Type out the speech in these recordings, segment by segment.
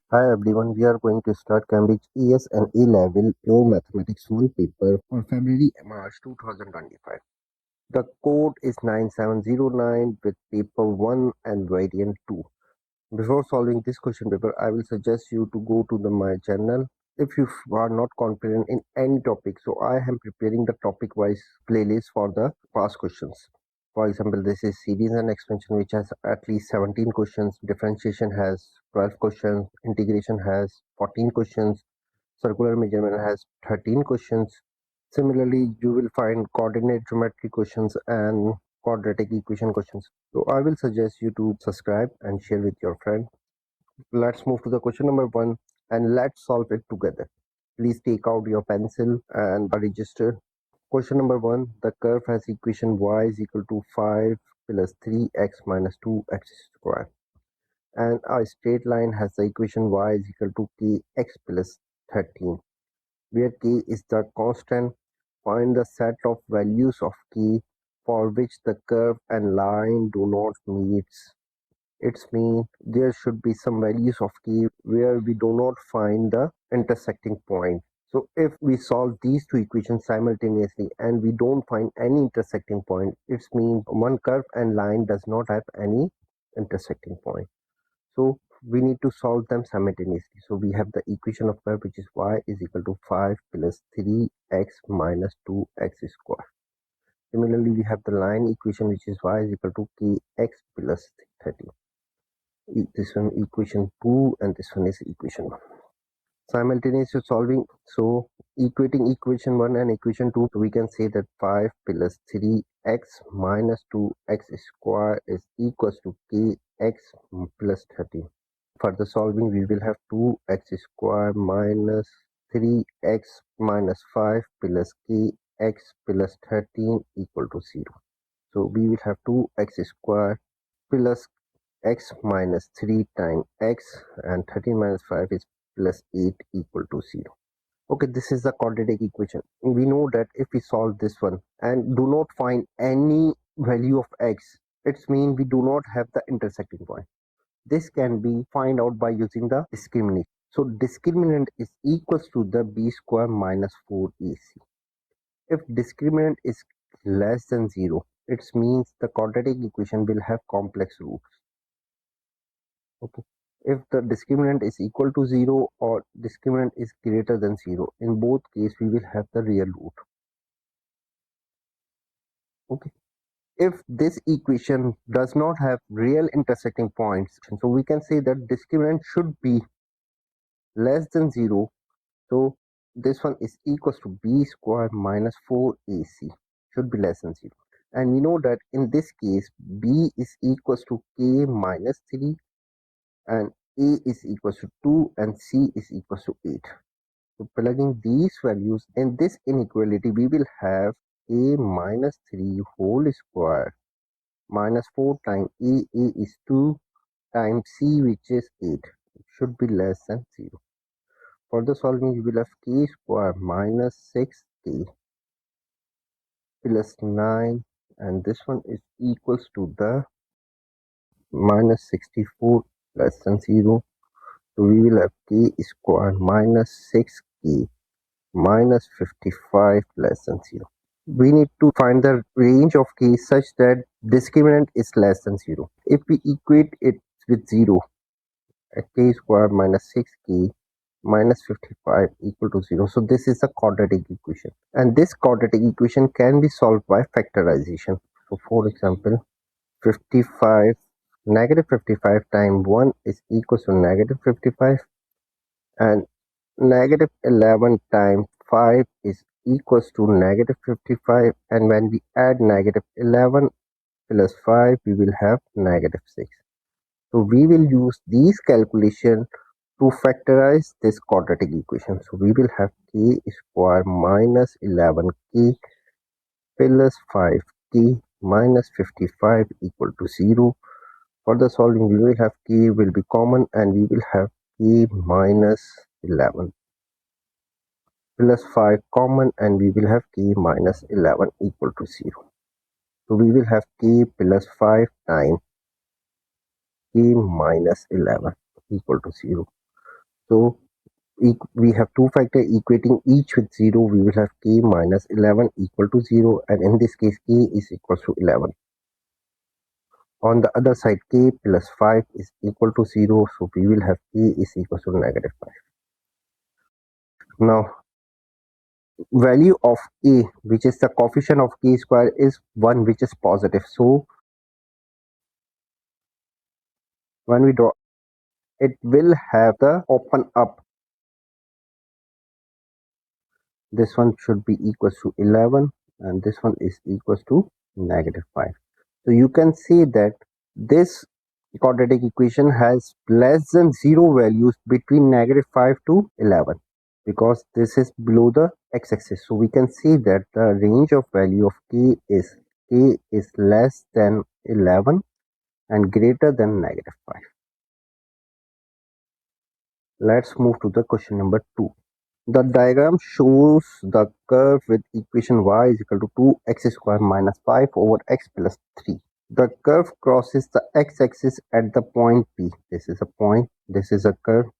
Hi everyone, we are going to start Cambridge ES and A-Level Pure Mathematics 1 paper for February-March 2025. The code is 9709 with paper 1 and variant 2. Before solving this question paper, I will suggest you to go to my channel if you are not confident in any topic. So I am preparing the topic-wise playlist for the past questions. For example, this is series and expansion, which has at least 17 questions. Differentiation has 12 questions. Integration has 14 questions. Circular measurement has 13 questions. Similarly, you will find coordinate geometry questions and quadratic equation questions. So I will suggest you to subscribe and share with your friend. Let's move to the question number 1 and let's solve it together. Please take out your pencil and register. Question number 1, the curve has equation y is equal to 5 plus 3x minus 2x square. And a straight line has the equation y is equal to kx plus 13, where k is the constant. Find the set of values of k for which the curve and line do not meet. It means there should be some values of k where we do not find the intersecting point. So if we solve these two equations simultaneously and we don't find any intersecting point, it means one curve and line does not have any intersecting point. So we need to solve them simultaneously. So we have the equation of curve, which is y is equal to 5 plus 3x minus 2x square. Similarly, we have the line equation, which is y is equal to kx plus 13. This one equation 2 and this one is equation 1. Simultaneously solving, so equating equation 1 and equation 2, so we can say that 5 plus 3x minus 2x square is equals to kx plus 13. Further solving, we will have 2x square minus 3x minus 5 plus kx plus 13 equal to 0. So we will have 2x square plus x minus 3 times x, and 13 minus 5 is plus 8 equal to 0. Okay, this is the quadratic equation. We know that if we solve this one and do not find any value of x, it means we do not have the intersecting point. This can be find out by using the discriminant. So discriminant is equals to the b square minus 4ac. If discriminant is less than 0, it means the quadratic equation will have complex roots. Okay. If the discriminant is equal to 0 or discriminant is greater than 0, in both cases we will have the real root. Okay. If this equation does not have real intersecting points, so we can say that discriminant should be less than 0. So this one is equals to b square minus 4ac, should be less than 0. And we know that in this case b is equals to k minus 3 and a is equals to 2 and c is equals to 8. So plugging these values in this inequality, we will have a minus 3 whole square minus 4 times a is 2 times c, which is 8. It should be less than 0. For the solving, we will have k square minus 6k plus 9, and this one is equals to the minus 64 less than 0. So we will have k square minus 6k minus 55 less than 0. We need to find the range of k such that discriminant is less than 0. If we equate it with 0, k square minus 6k minus 55 equal to 0. So this is a quadratic equation, and this quadratic equation can be solved by factorization. So for example, 55 negative 55 times 1 is equal to negative 55, and negative 11 times 5 is equals to negative 55, and when we add negative 11 plus 5 we will have negative 6. So we will use these calculations to factorize this quadratic equation. So we will have k square minus 11k plus 5k minus 55 equal to 0. For the solving, we will have k will be common and we will have k minus 11 plus 5 common, and we will have k minus 11 equal to 0. So we will have k plus 5 times k minus 11 equal to 0. So we have two factors equating each with 0. We will have k minus 11 equal to 0, and in this case k is equal to 11. On the other side, k plus 5 is equal to 0, so we will have k is equal to negative 5. Now, value of a, which is the coefficient of k square, is 1, which is positive. So when we draw, it will have the open up. This one should be equal to 11, and this one is equal to negative 5. So you can see that this quadratic equation has less than 0 values between negative 5 to 11, because this is below the x-axis. So we can see that the range of value of k is less than 11 and greater than negative 5. Let's move to the question number 2. The diagram shows the curve with equation y is equal to 2x square minus 5 over x plus 3. The curve crosses the x-axis at the point P. This is a point, this is a curve,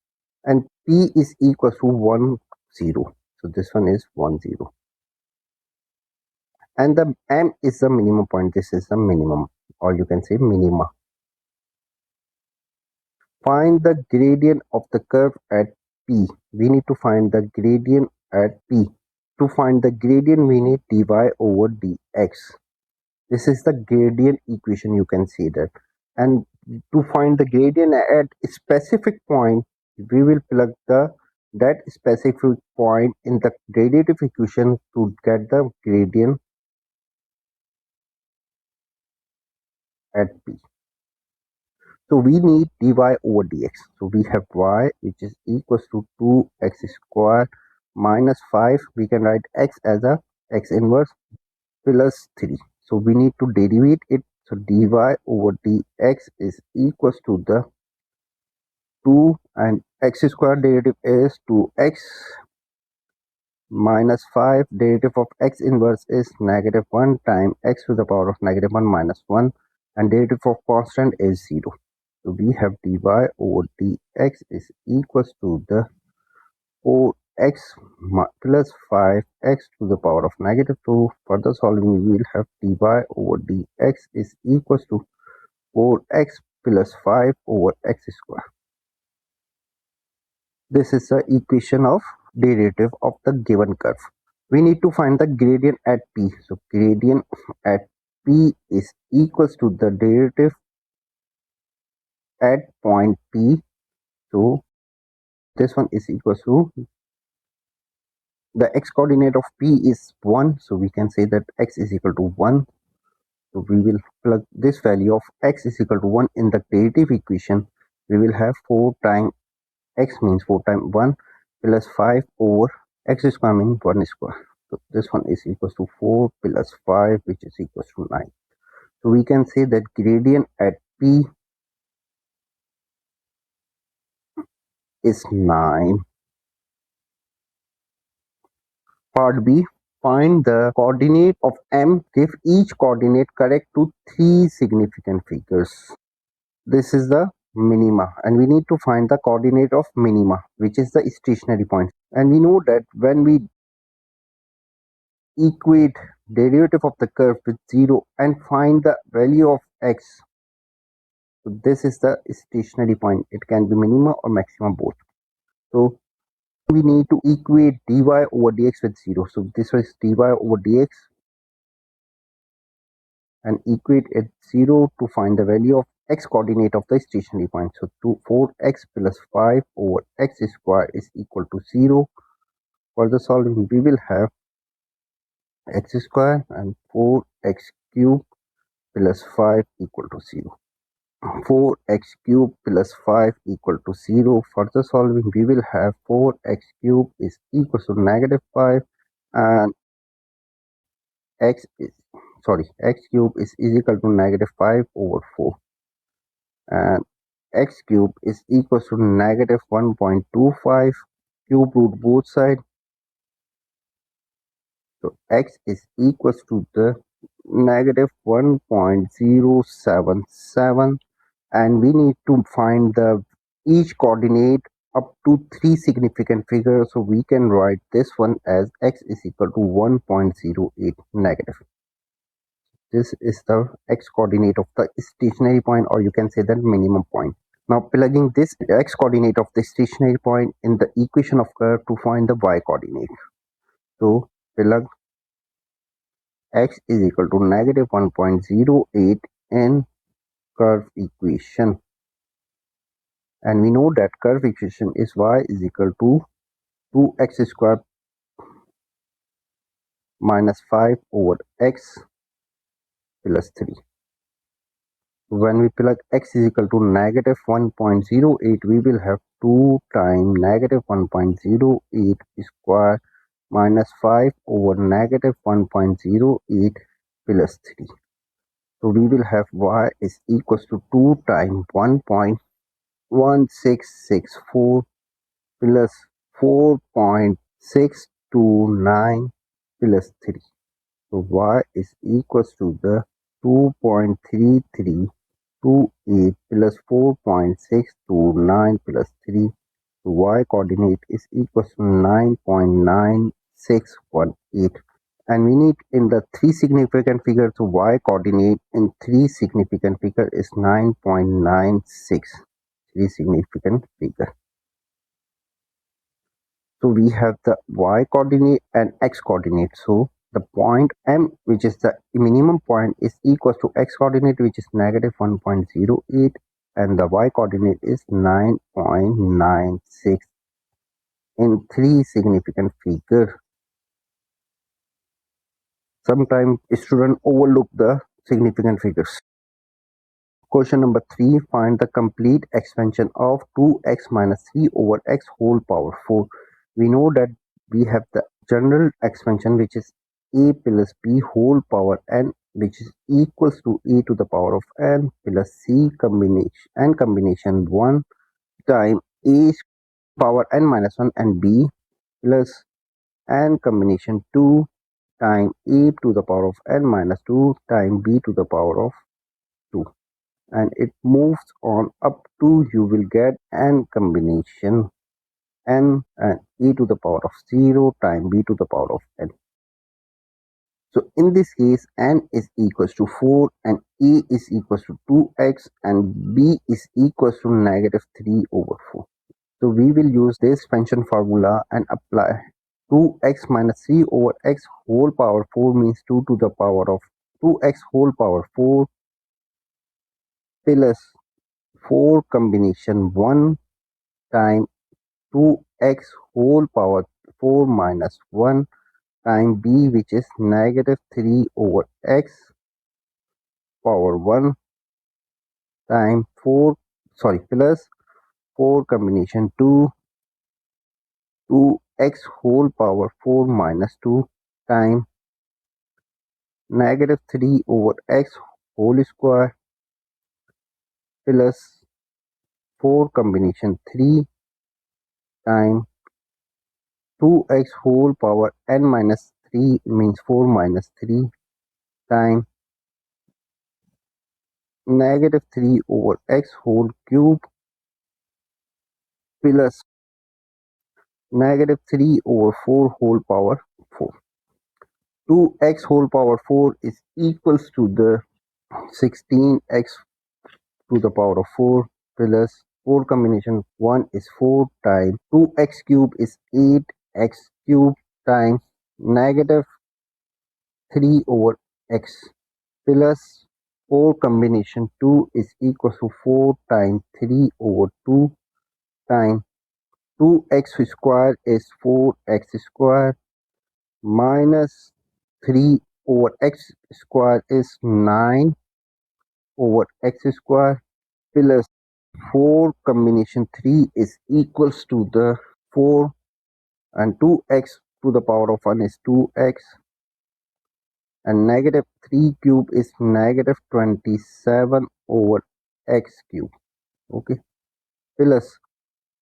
and P is equal to 1, 0. So this one is 1, 0. And the M is the minimum point. This is the minimum, or you can say minima. Find the gradient of the curve at P. We need to find the gradient at P. To find the gradient, we need dy over dx. This is the gradient equation, you can see that. And to find the gradient at a specific point, we will plug that specific point in the gradative equation to get the gradient at P. So we need dy over dx. So we have y, which is equals to 2x squared minus 5. We can write x as a x inverse plus 3. So we need to derivate it. So dy over dx is equals to the 2, and x squared derivative is 2x minus 5. Derivative of x inverse is negative 1 times x to the power of negative 1 minus 1, and derivative of constant is 0. So we have dy over dx is equals to the 4x plus 5x to the power of negative 2. Further solving, we will have dy over dx is equals to 4x plus 5 over x square. This is the equation of derivative of the given curve. We need to find the gradient at P. So gradient at P is equals to the derivative at point P. So this one is equals to the x coordinate of P is 1. So we can say that x is equal to 1. So we will plug this value of x is equal to 1 in the derivative equation. We will have 4 times x means 4 times 1 plus 5 over x square means 1 square. So this one is equals to 4 plus 5, which is equals to 9. So we can say that gradient at P is 9. Part B. Find the coordinate of M. Give each coordinate correct to 3 significant figures. This is the minima, and we need to find the coordinate of minima, which is the stationary point. And we know that when we equate derivative of the curve with 0 and find the value of x, so this is the stationary point. It can be minima or maximum both. So we need to equate dy over dx with 0. So this was dy over dx, and equate at 0 to find the value of x coordinate of the stationary point. So 4x plus 5 over x square is equal to 0. For the solving, we will have x square and 4x cube plus 5 equal to 0. 4x cube plus 5 equal to 0. Further solving, we will have 4x cube is equal to negative 5, and x cube is equal to negative 5 over 4, and x cube is equal to negative 1.25. Cube root both sides. So x is equals to the negative 1.077, and we need to find the each coordinate up to three significant figures, so we can write this one as x is equal to 1.08 negative. This is the x coordinate of the stationary point, or you can say the minimum point. Now plugging this x coordinate of the stationary point in the equation of curve to find the y coordinate. So plug x is equal to negative 1.08 in curve equation, and we know that curve equation is y is equal to 2x square minus 5 over x plus 3. When we plug x is equal to negative 1.08, we will have 2 times negative 1.08 square minus 5 over negative 1.08 plus 3. So we will have y is equals to 2 times 1.1664 plus 4.629 plus 3. So y is equals to the 2.3328 plus 4.629 plus 3. So y coordinate is equals to 9.9618. And we need in the three significant figure, so y coordinate in three significant figure is 9.96. Three significant figure. So we have the y coordinate and x coordinate. So the point M, which is the minimum point, is equals to x coordinate, which is negative 1.08, and the y coordinate is 9.96 in three significant figure. Sometimes students overlook the significant figures. Question number 3. Find the complete expansion of 2x minus 3 over x whole power 4. We know that we have the general expansion, which is a plus b whole power n, which is equals to a to the power of n plus c combination 1 time a power n minus 1 and b plus n combination 2 time a to the power of n minus 2 time b to the power of 2, and it moves on up to you will get n combination n and e to the power of 0 time b to the power of n. So in this case, n is equals to 4 and e is equals to 2x and b is equals to negative 3 over 4. So we will use this function formula and apply 2x minus 3 over x whole power 4 means 2 to the power of 2x whole power 4 plus 4 combination 1 time 2x whole power 4 minus 1 time b, which is negative 3 over x power 1 time 4 plus 4 combination 2x whole power 4 minus 2 time negative 3 over x whole square plus 4 combination 3 time 2x whole power n minus 3 means 4 minus 3 time negative 3 over x whole cube plus negative 3 over 4 whole power 4. 2x whole power 4 is equals to the 16x to the power of 4 plus 4 combination 1 is 4 time 2x cube is 8x cube time negative 3 over x plus 4 combination 2 is equal to 4 times 3 over 2 time 2x square is 4x square minus 3 over x square is 9 over x square plus 4 combination 3 is equals to the 4 and 2x to the power of 1 is 2x and negative 3 cube is negative 27 over x cube. Okay, plus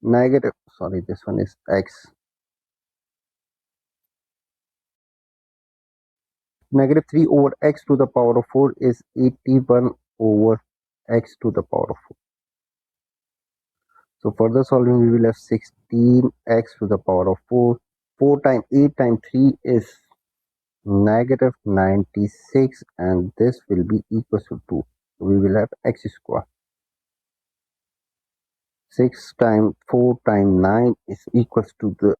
negative, sorry, this one is x, negative 3 over x to the power of 4 is 81 over x to the power of 4. So further solving, we will have 16x to the power of 4. 4 times 8 times 3 is negative 96, and this will be equal to 2. So we will have x square. 6 times 4 times 9 is equals to the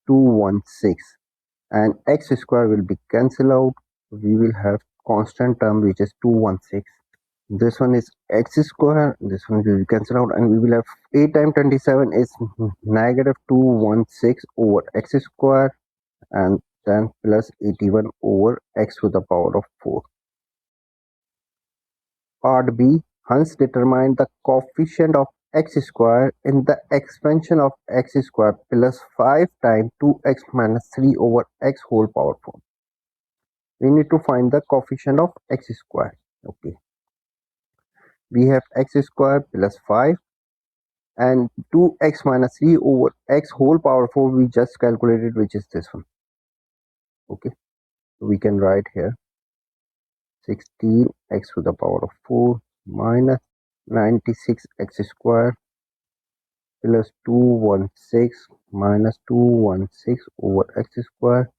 216, and x square will be cancelled out. We will have constant term which is 216. This one is x square, this one will be cancelled out, and we will have 8 times 27 is negative 216 over x square, and then plus 81 over x to the power of 4. Part B. Hence determine the coefficient of x square in the expansion of x square plus 5 times 2x minus 3 over x whole power 4. We need to find the coefficient of x square. Okay. We have x square plus 5 and 2x minus 3 over x whole power 4 we just calculated, which is this one. Okay. So we can write here 16x to the power of 4 minus 96x square plus 216 minus 216 over x square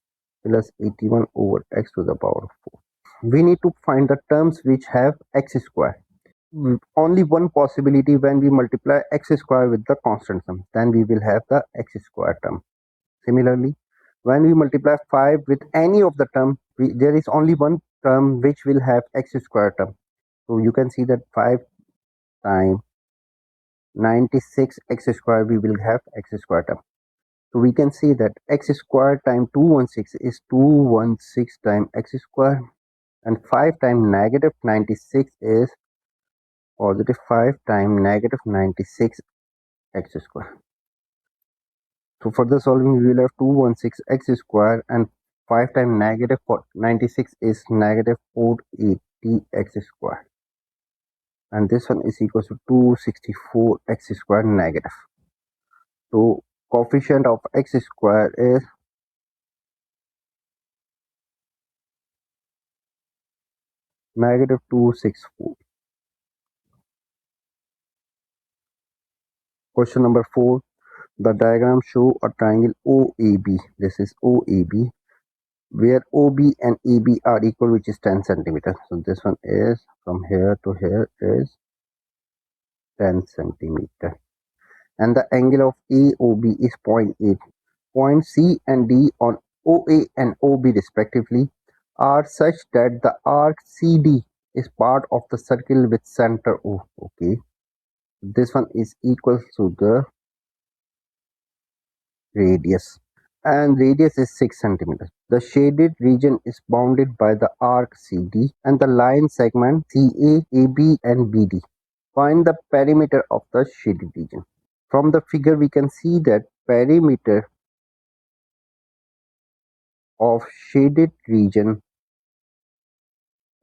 plus 81 over x to the power of 4. We need to find the terms which have x square. Only one possibility: when we multiply x square with the constant sum, then we will have the x square term. Similarly, when we multiply 5 with any of the term, there is only one term which will have x square term. So you can see that 5 times 96 x square, we will have x square term. So we can see that x square times 216 is 216 times x square, and 5 times negative 96 is positive 5 times negative 96 x square. So further solving, we will have 216 x square, and 5 times negative 96 is negative 480 x square, and this one is equal to 264 x square negative. So coefficient of x square is negative 264. Question number 4. The diagram show a triangle OAB. This is OAB, where OB and AB are equal, which is 10 centimeters. So this one is from here to here is 10 centimeter. And the angle of AOB is 0.8. Points C and D on OA and OB respectively are such that the arc CD is part of the circle with center O. Okay. This one is equal to the radius, and radius is 6 centimeters. The shaded region is bounded by the arc CD and the line segment CA, AB and BD. Find the perimeter of the shaded region. From the figure we can see that perimeter of shaded region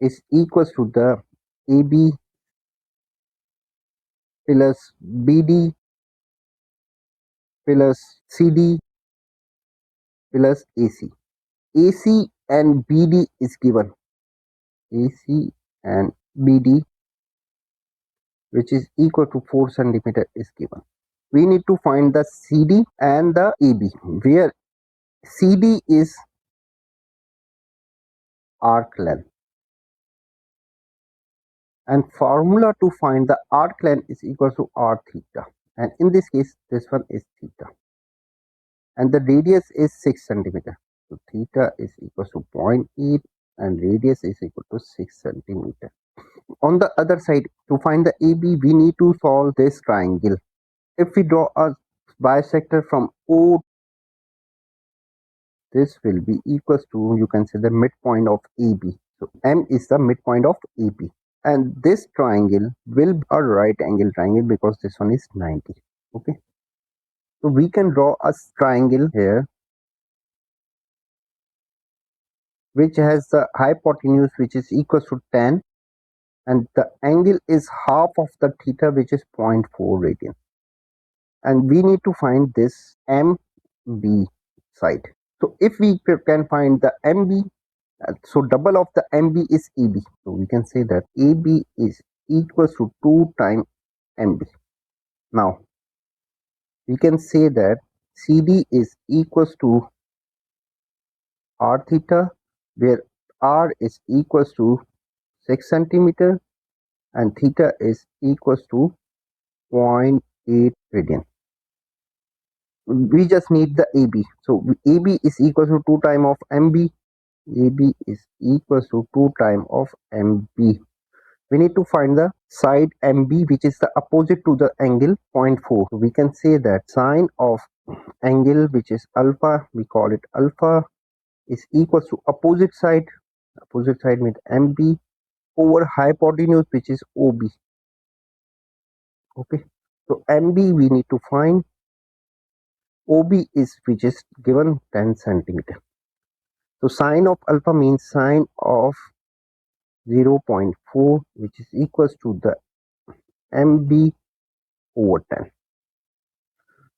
is equal to the AB plus BD plus CD plus AC. AC and BD is given. AC and BD, which is equal to 4 centimeter, is given. We need to find the CD and the AB, where CD is arc length, and formula to find the arc length is equal to r theta, and in this case this one is theta, and the radius is 6 centimeter. So theta is equal to 0.8 and radius is equal to 6 centimeter. On the other side, to find the AB, we need to solve this triangle. If we draw a bisector from O, this will be equals to, you can say, the midpoint of AB. So M is the midpoint of AB, and this triangle will be a right angle triangle because this one is 90. Okay, so we can draw a triangle here which has the hypotenuse which is equal to 10, and the angle is half of the theta, which is 0.4 radian, and we need to find this MB side. So if we can find the MB, so double of the MB is AB. So we can say that AB is equal to 2 times MB. Now we can say that CD is equals to r theta, where r is equals to 6 centimeter and theta is equals to zero point 0.8 radian. We just need the AB. So AB is equal to 2 times of MB. AB is equals to 2 times of MB. We need to find the side MB, which is the opposite to the angle 0.4. So we can say that sine of angle, which is alpha, we call it alpha, is equals to opposite side. Opposite side means MB over hypotenuse, which is OB. Okay. So MB we need to find. OB is which is given 10 centimeter. So sine of alpha means sine of 0.4, which is equals to the MB over 10.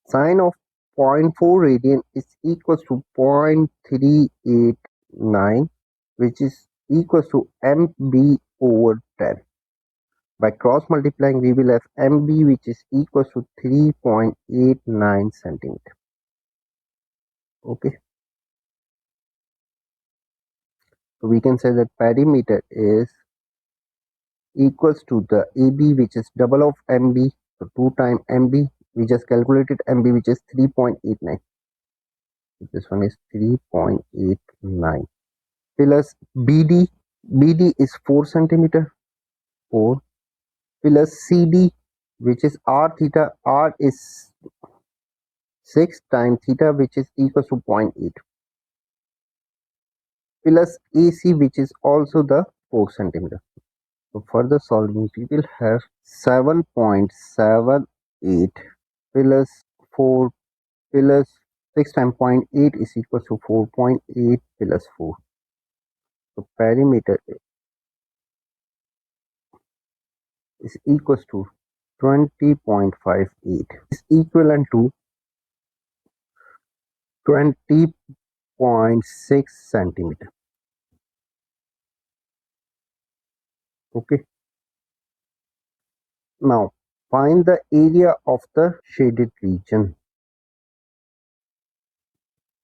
Sine of 0.4 radian is equals to 0.389, which is equals to MB over 10. By cross multiplying, we will have MB, which is equals to 3.89 centimeter. Okay. So we can say that perimeter is equals to the AB, which is double of MB. So 2 times MB. We just calculated MB, which is 3.89. This one is 3.89 plus BD. BD is 4 centimeter. 4 plus CD, which is R theta. R is 6 times theta, which is equal to 0.8 plus AC, which is also the 4 centimeter. So further solving, we will have 7.78 plus 4 plus 6 times 0.8 is equal to 4.8 plus 4. So perimeter is equals to 20.58 is equivalent to 20.6 centimeter. Okay. Now find the area of the shaded region.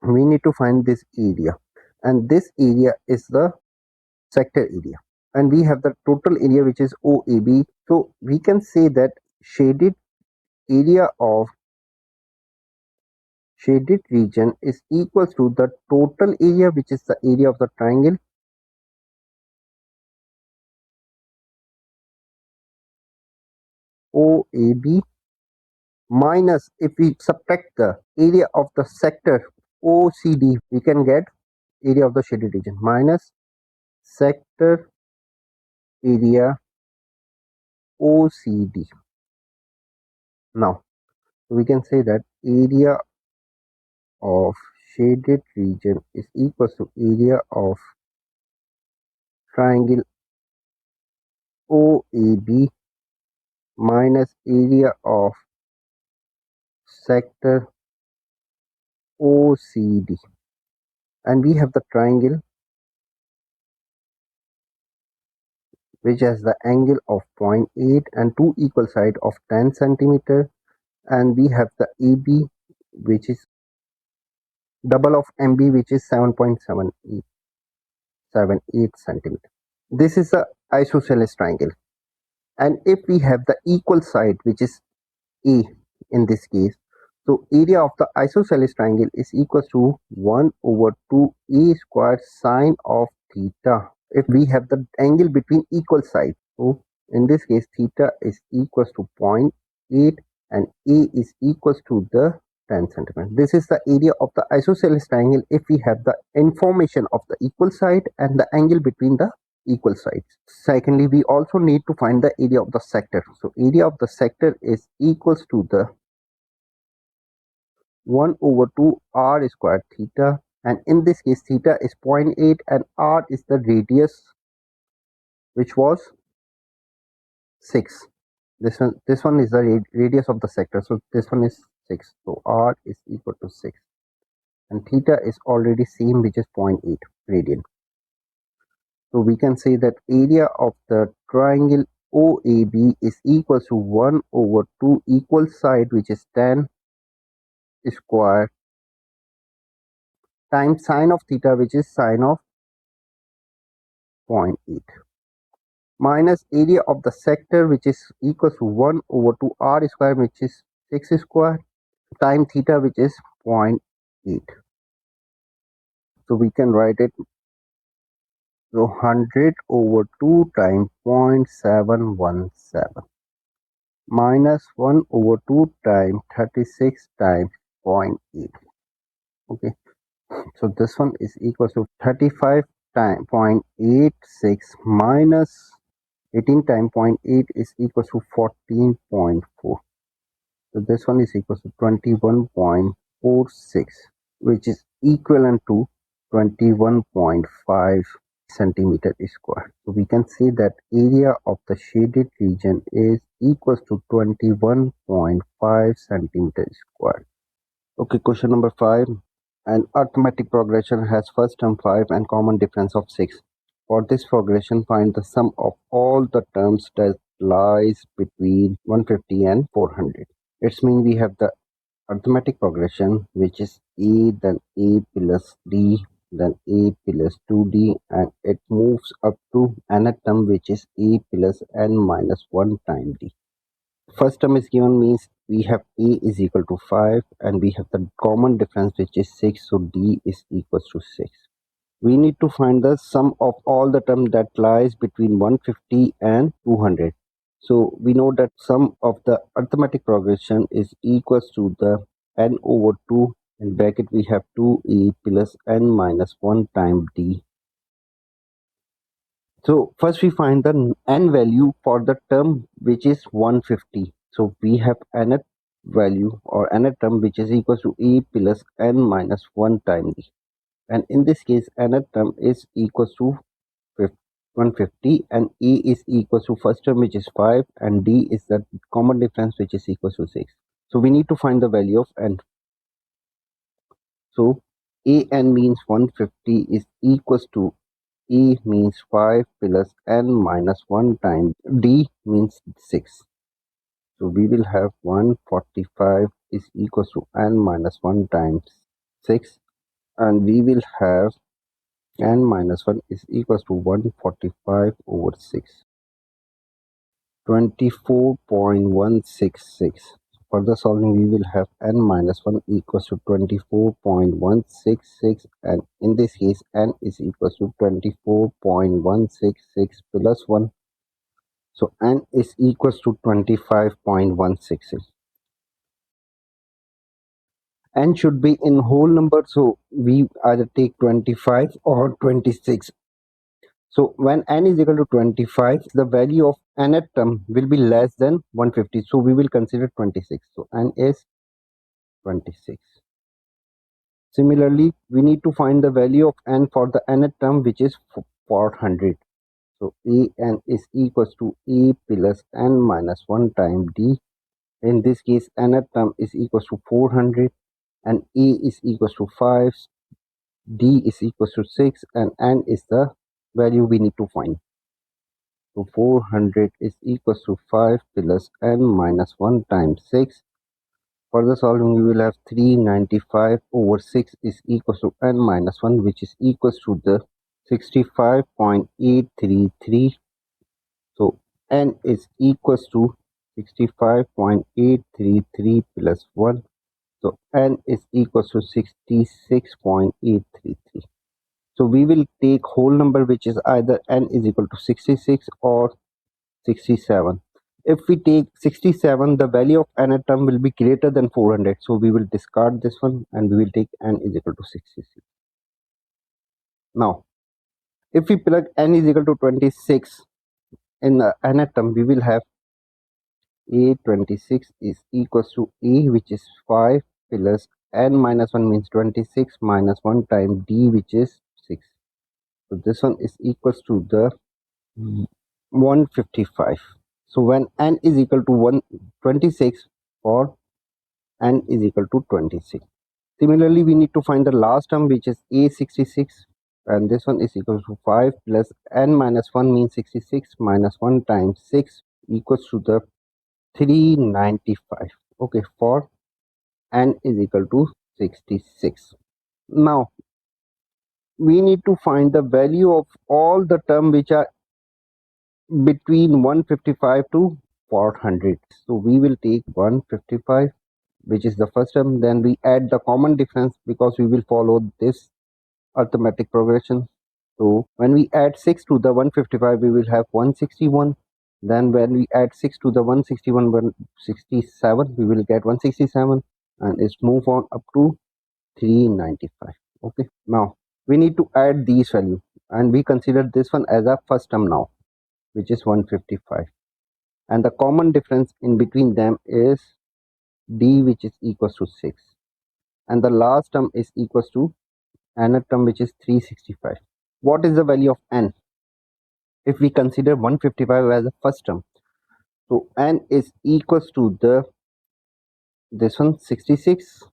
We need to find this area, and this area is the sector area, and we have the total area, which is OAB. So we can say that shaded area of shaded region is equals to the total area, which is the area of the triangle, OAB, minus, if we subtract the area of the sector OCD, we can get area of the shaded region, minus sector area OCD. Now we can say that area of shaded region is equals to area of triangle OAB minus area of sector OCD, and we have the triangle which has the angle of 0.8 and two equal sides of 10 centimeter, and we have the AB, which is double of MB, which is 7.78 centimeter. This is the isosceles triangle, and if we have the equal side, which is A in this case, so area of the isosceles triangle is equals to 1 over 2A squared sine of theta. If we have the angle between equal sides, so in this case theta is equals to 0.8 and A is equals to the 10 centimeter. This is the area of the isosceles triangle if we have the information of the equal side and the angle between the equal sides. Secondly, we also need to find the area of the sector. So area of the sector is equals to the 1 over 2 r squared theta, and in this case theta is 0.8 and r is the radius, which was 6. This one is the radius of the sector, so this one is 6. So r is equal to 6, and theta is already same, which is 0.8 radian. So we can say that area of the triangle OAB is equal to 1 over 2 equal side, which is 10, square times sine of theta, which is sine of 0.8, minus area of the sector, which is equals to 1 over 2 r square, which is 6 square, time theta, which is 0.8. So we can write it, so 100 over 2 times 0.717 minus 1 over 2 times 36 times 0.8. Okay, so this one is equal to 35 times 0.86 minus 18 times 0.8 is equal to 14.4. So this one is equal to 21.46, which is equivalent to 21.5 centimeter square. So we can say that area of the shaded region is equals to 21.5 centimeter square. Okay, question number 5. An arithmetic progression has first term 5 and common difference of 6. For this progression, find the sum of all the terms that lies between 150 and 400. It means we have the arithmetic progression, which is a, then a plus d, then a plus 2d, and it moves up to nth term, which is a plus n minus 1 times d. First term is given, means we have a is equal to 5 and we have the common difference, which is 6, so d is equal to 6. We need to find the sum of all the term that lies between 150 and 200. So we know that sum of the arithmetic progression is equals to the n over 2, in bracket we have 2a plus n minus 1 times d. So first we find the n value for the term which is 150. So we have nth value or nth term which is equals to a plus n minus 1 times d. And in this case nth term is equals to 150 and a is equals to first term, which is 5, and d is the common difference, which is equals to 6. So we need to find the value of n. So an means 150 is equals to a means 5 plus n minus 1 times d means 6. So we will have 145 is equals to n minus 1 times 6, and we will have n minus 1 is equals to 145 over 6. 24.166. For the solving, we will have n minus 1 equals to 24.166, and in this case n is equals to 24.166 plus 1. So n is equals to 25.166. N should be in whole number, so we either take 25 or 26. So when n is equal to 25, the value of nth term will be less than 150. So we will consider 26. So n is 26. Similarly, we need to find the value of n for the nth term, which is 400. So an is equals to a plus n minus 1 times d. In this case, nth term is equals to 400 and a is equals to 5, d is equals to 6, and n is the value we need to find. So 400 is equals to 5 plus n minus 1 times 6. For the solving, we will have 395 over 6 is equals to n minus 1, which is equals to the 65.833. So n is equals to 65.833 plus 1. So n is equals to 66.833. So we will take whole number, which is either n is equal to 66 or 67. If we take 67, the value of n term will be greater than 400. So we will discard this one and we will take n is equal to 66. Now, if we plug n is equal to 26 in the n term, we will have a26 is equals to a, which is 5 plus n minus 1 means 26 minus 1 times d, which is 6. So this one is equals to the 155. So when n is equal to 126 or n is equal to 26. Similarly, we need to find the last term, which is a66, and this one is equal to 5 plus n minus 1 means 66 minus 1 times 6 equals to the 395. Okay, for n is equal to 66. Now we need to find the value of all the terms which are between 155 to 400. So we will take 155, which is the first term, then we add the common difference because we will follow this arithmetic progression. So when we add 6 to the 155, we will have 161. Then when we add 6 to the 161, 167, we will get 167, and it's move on up to 395. Okay, now we need to add these values, and we consider this one as a first term now, which is 155, and the common difference in between them is d, which is equals to 6, and the last term is equals to another term, which is 365. What is the value of n if we consider 155 as a first term? So n is equals to the this one 66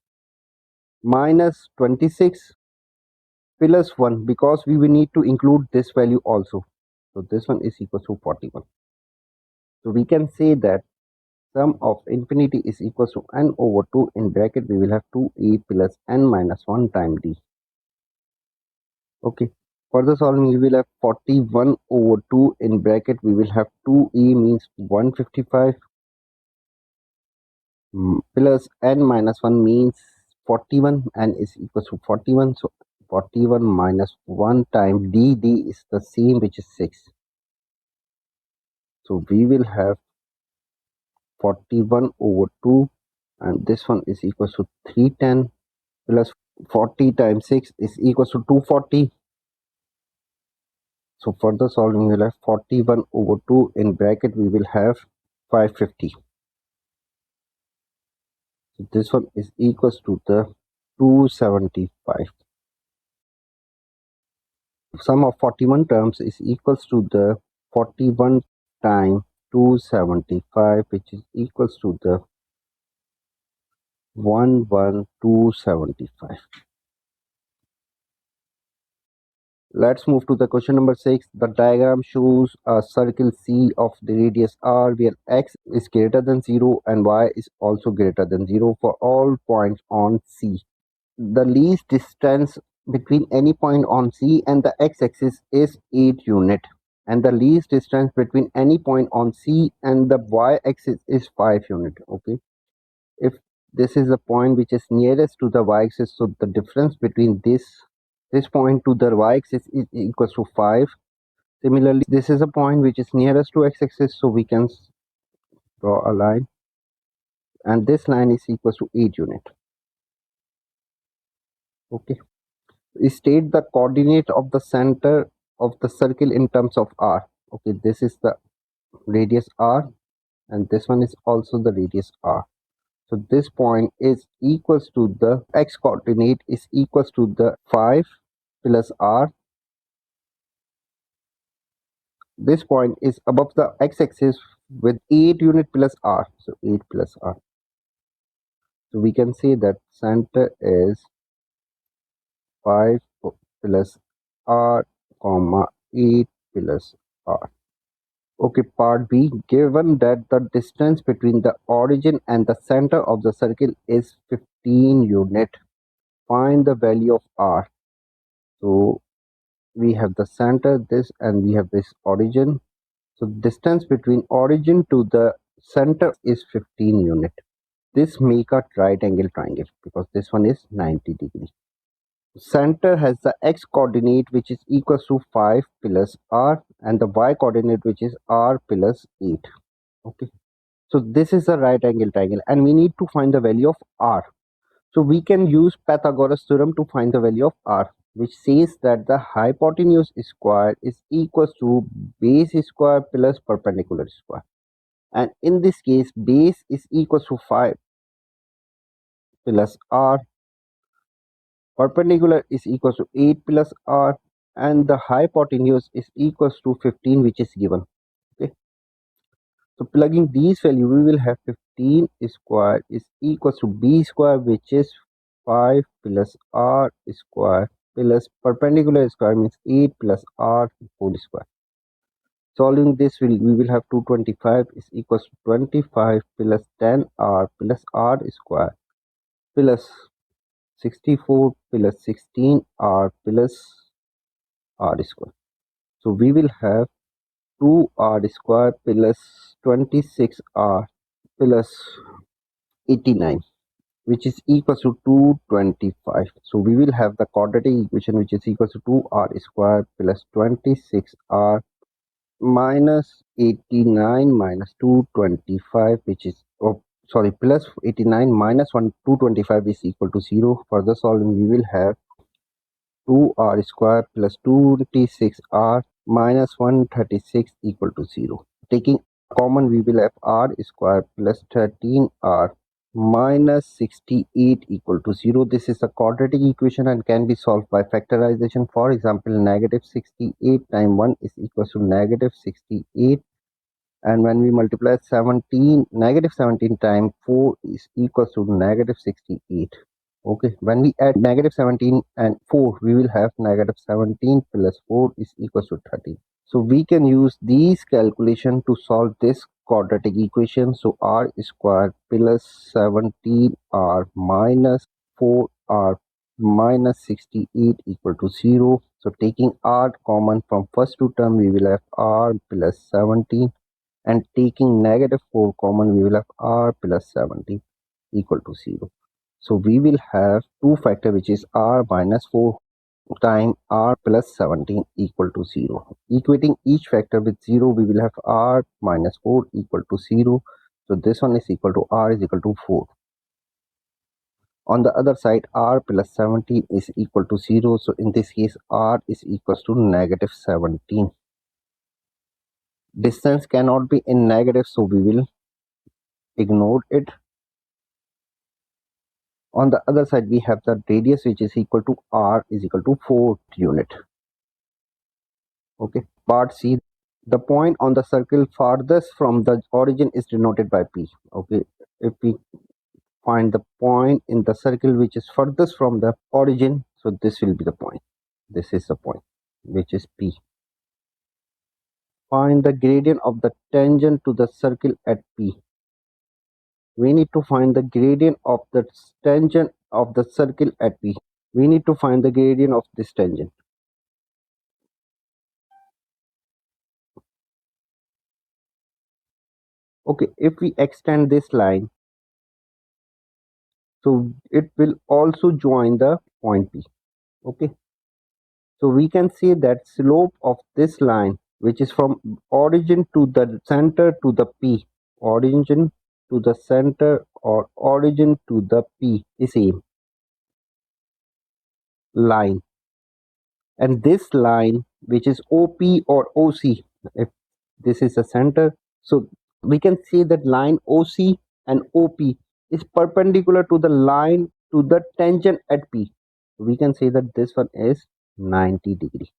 minus 26 plus 1, because we will need to include this value also. So this one is equals to 41. So we can say that sum of infinity is equals to n over 2, in bracket we will have 2a plus n minus 1 time d. Okay, further solving we will have 41 over 2, in bracket we will have 2a means 155 plus n minus 1 means 41, n is equals to 41, so 41 minus 1 time d is the same, which is 6. So we will have 41 over 2, and this one is equals to 310 plus 40 times 6 is equals to 240. So further solving we will have 41 over 2, in bracket we will have 550. So this one is equals to the 275. Sum of 41 terms is equals to the 41 times 275, which is equals to the 11275. Let's move to the question number 6. The diagram shows a circle C of the radius r where x is greater than 0 and y is also greater than 0 for all points on C. The least distance between any point on C and the x-axis is 8 unit, and the least distance between any point on C and the y-axis is 5 unit. Okay, if this is the point which is nearest to the y-axis, so the difference between this point to the y-axis is equals to 5. Similarly, this is a point which is nearest to x-axis, so we can draw a line, and this line is equals to 8 unit. Okay, state the coordinate of the center of the circle in terms of r. Okay, this is the radius r, and this one is also the radius r. So this point is equals to the x coordinate is equals to the 5 plus r. This point is above the x-axis with 8 unit plus r, so 8 plus r. So we can say that center is 5 plus r comma 8 plus r. Okay, part B. Given that the distance between the origin and the center of the circle is 15 unit, find the value of r. So we have the center, this, and we have this origin. So distance between origin to the center is 15 unit. This make a right angle triangle because this one is 90 degree. Center has the x coordinate which is equals to 5 plus r, and the y coordinate which is r plus 8. Okay, so this is a right angle triangle, and we need to find the value of r. So we can use Pythagoras theorem to find the value of r, which says that the hypotenuse square is equals to base square plus perpendicular square, and in this case base is equals to 5 plus r, perpendicular is equals to 8 plus r, and the hypotenuse is equals to 15, which is given. Okay, so plugging these value we will have 15 square is equals to b square, which is 5 plus r square plus perpendicular square means 8 plus r whole square. Solving this we will have 225 is equals to 25 plus 10r plus r square plus 64 plus 16r plus r square. So we will have 2r square plus 26r plus 89, which is equal to 225. So we will have the quadratic equation which is equal to 2r square plus 26r minus 89 minus 225, which is plus 89 minus 225 is equal to 0. Further solving, we will have 2r square plus 26r minus 136 equal to 0. Taking common, we will have r square plus 13r minus 68 equal to 0. This is a quadratic equation and can be solved by factorization. For example, negative 68 times 1 is equal to negative 68, and when we multiply negative 17 times 4 is equal to negative 68. Okay, when we add negative 17 and 4, we will have negative 17 plus 4 is equal to 30. So we can use these calculation to solve this quadratic equation. So r square plus 17r minus 4r minus 68 equal to 0. So taking r common from first two term, we will have r plus 17, and taking negative 4 common, we will have r plus 17 equal to 0. So we will have two factor which is r minus 4 times r plus 17 equal to 0. Equating each factor with 0, we will have r minus 4 equal to 0. So this one is equal to r is equal to 4. On the other side, r plus 17 is equal to 0. So in this case, r is equal to negative 17. Distance cannot be in negative, so we will ignore it. On the other side, we have the radius which is equal to r is equal to 4 unit. Okay, part C. The point on the circle farthest from the origin is denoted by P. Okay, if we find the point in the circle which is furthest from the origin, so this will be the point. This is the point, which is P. Find the gradient of the tangent to the circle at P. We need to find the gradient of the tangent of the circle at P. We need to find the gradient of this tangent. Okay, if we extend this line, so it will also join the point P. Okay, so we can say that slope of this line, which is from origin to the center to the P, origin to the center or origin to the P, is same line, and this line which is OP or OC, if this is the center, so we can say that line OC and OP is perpendicular to the line to the tangent at P. We can say that this one is 90 degree.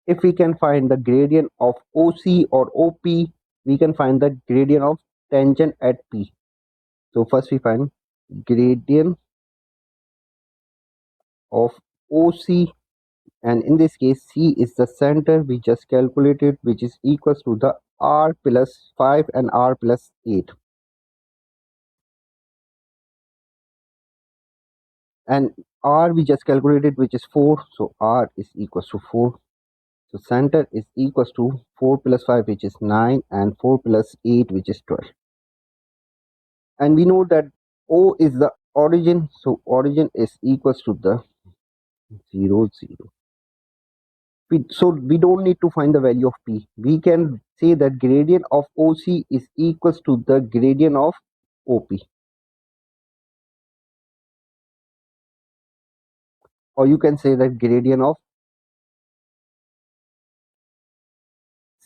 If we can find the gradient of OC or OP, we can find the gradient of tangent at P. So first we find gradient of OC, and in this case C is the center we just calculated, which is equals to the r plus 5 and r plus 8, and r we just calculated, which is 4, so r is equals to 4. So center is equals to 4 plus 5, which is 9, and 4 plus 8, which is 12. And we know that O is the origin, so origin is equals to the 0, 0. So we don't need to find the value of P. We can say that gradient of OC is equals to the gradient of OP. Or you can say that gradient of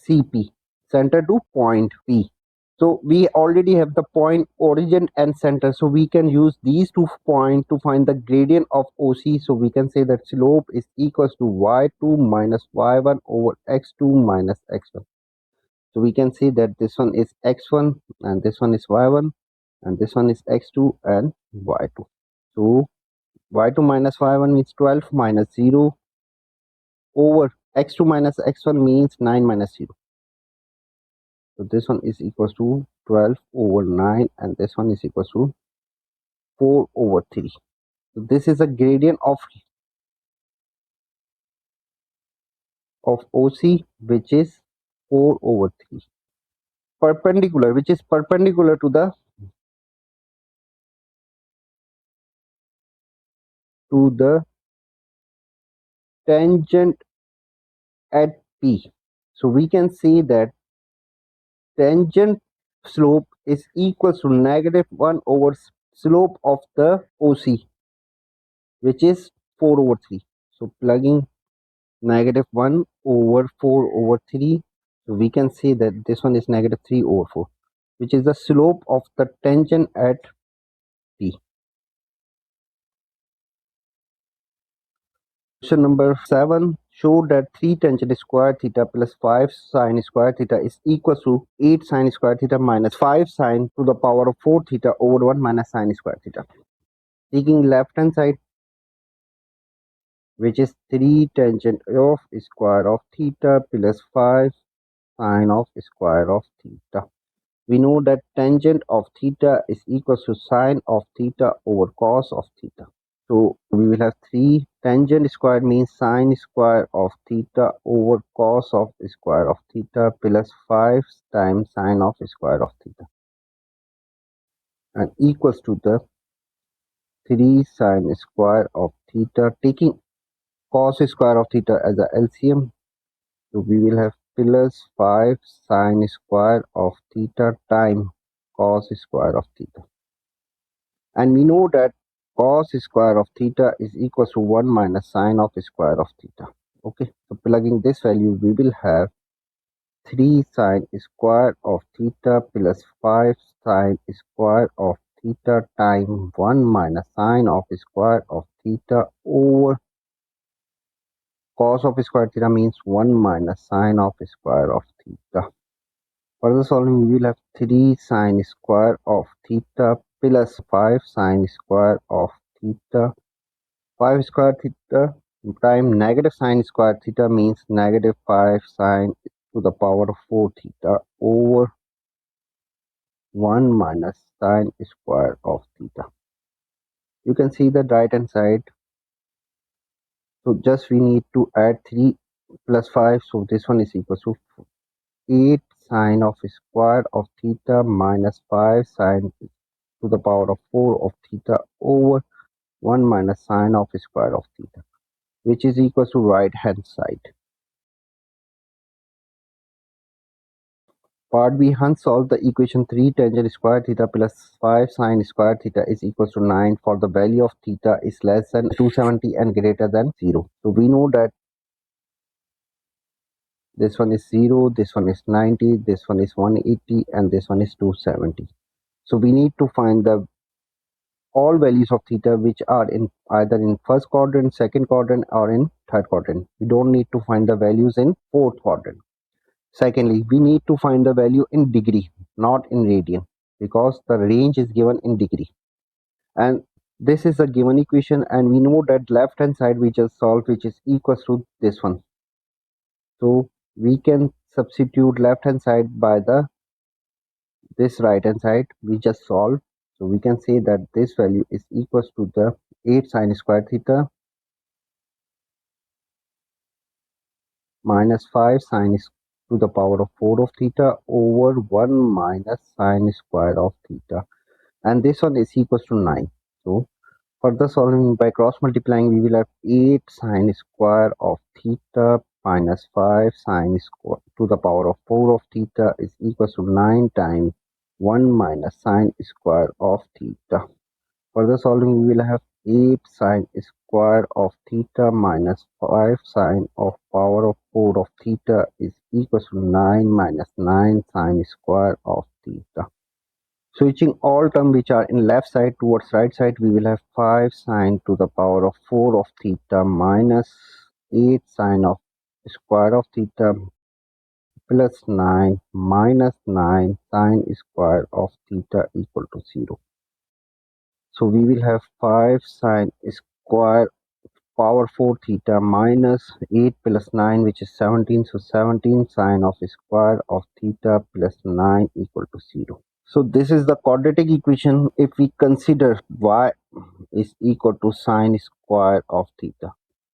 CP, center to point P. So we already have the point origin and center, so we can use these 2 points to find the gradient of OC. So we can say that slope is equals to y2 minus y1 over x2 minus x1. So we can say that this one is x1 and this one is y1 and this one is x2 and y2. So y2 minus y1 means 12 minus 0 over x2 minus x1 means 9 minus 0. So this one is equals to 12 over 9 and this one is equals to 4 over 3. So this is a gradient of OC, which is 4 over 3. Perpendicular, which is perpendicular to the tangent at P. So we can say that tangent slope is equal to negative 1 over slope of the OC, which is 4 over 3. So plugging negative 1 over 4 over 3, so we can say that this one is negative 3 over 4, which is the slope of the tangent at P. Question number 7. Show that 3 tangent square theta plus 5 sine square theta is equal to 8 sine square theta minus 5 sine to the power of 4 theta over 1 minus sine square theta. Taking left hand side, which is 3 tangent of square of theta plus 5 sine of square of theta. We know that tangent of theta is equal to sine of theta over cos of theta. So we will have 3 tangent square means sine square of theta over cos of square of theta plus 5 times sine of square of theta, and equals to the 3 sine square of theta, taking cos square of theta as a LCM. So we will have plus 5 sine square of theta times cos square of theta. And we know that cos square of theta is equal to 1 minus sine of square of theta. Okay, so plugging this value, we will have 3 sine square of theta plus 5 sine square of theta times 1 minus sine of square of theta over cos of square theta means 1 minus sine of square of theta. Further solving, we will have 3 sine square of theta plus 5 sine square of theta. 5 square theta times negative sine square theta means negative 5 sine to the power of 4 theta over 1 minus sine square of theta. You can see the right hand side. So just we need to add 3 plus 5. So this one is equal to 8 sine of square of theta minus 5 sine to the power of 4 of theta over 1 minus sine of square of theta, which is equal to right hand side. Part B, Hunt solve the equation 3 tangent square theta plus 5 sine square theta is equal to 9 for the value of theta is less than 270 and greater than 0. So we know that this one is 0, this one is 90, this one is 180, and this one is 270. So we need to find the all values of theta which are in either in first quadrant, second quadrant, or in third quadrant. We don't need to find the values in fourth quadrant. Secondly, we need to find the value in degree, not in radian, because the range is given in degree. And this is a given equation, and we know that left hand side we just solved, which is equals to this one. So we can substitute left hand side by this right hand side we just solved. So we can say that this value is equals to the 8 sine square theta minus 5 sine to the power of 4 of theta over 1 minus sine square of theta, and this one is equals to 9. So further solving by cross multiplying, we will have 8 sine square of theta minus 5 sine square to the power of 4 of theta is equals to 9 times 1 minus sine square of theta. Further solving, we will have 8 sine square of theta minus 5 sine of power of 4 of theta is equals to 9 minus 9 sine square of theta. Switching all terms which are in left side towards right side, we will have 5 sine to the power of 4 of theta minus 8 sine of square of theta plus 9 minus 9 sine square of theta equal to 0. So we will have 5 sine square power 4 theta minus 8 plus 9, which is 17. So 17 sine of square of theta plus 9 equal to 0. So this is the quadratic equation if we consider y is equal to sine square of theta.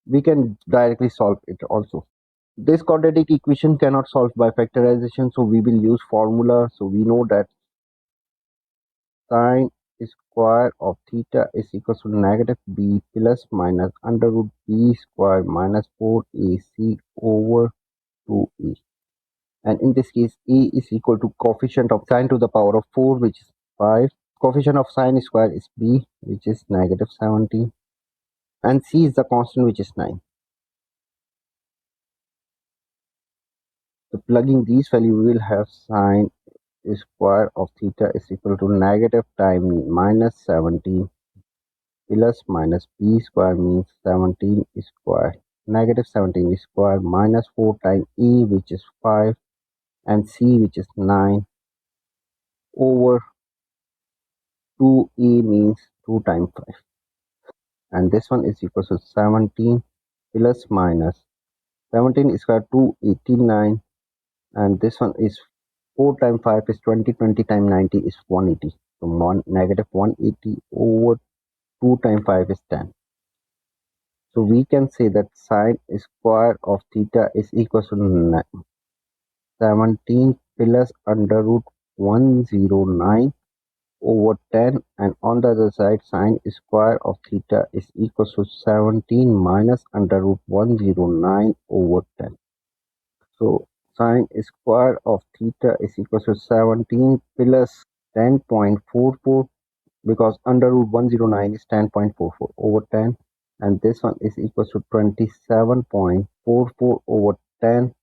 We can directly solve it also. This quadratic equation cannot solve by factorization, so we will use formula. So we know that sine square of theta is equal to negative b plus minus under root b square minus 4ac over 2e. And in this case, e is equal to coefficient of sine to the power of 4, which is 5. Coefficient of sine square is b, which is negative 17. And c is the constant, which is 9. So plugging these values, we will have sine square of theta is equal to negative times minus 17 plus minus b square means 17 square. Negative 17 square minus 4 times e, which is 5, and c, which is 9, over 2e means 2 times 5. And this one is equal to 17 plus minus 17 square 289, and this one is 4 times 5 is 20, 20 times 90 is 180. So negative 180 over 2 times 5 is 10. So we can say that sine square of theta is equal to 17 plus under root 109 over 10, and on the other side sine square of theta is equal to 17 minus under root 109 over 10. So sine square of theta is equal to 17 plus 10.44, because under root 109 is 10.44 over 10, and this one is equal to 27.44 over 10.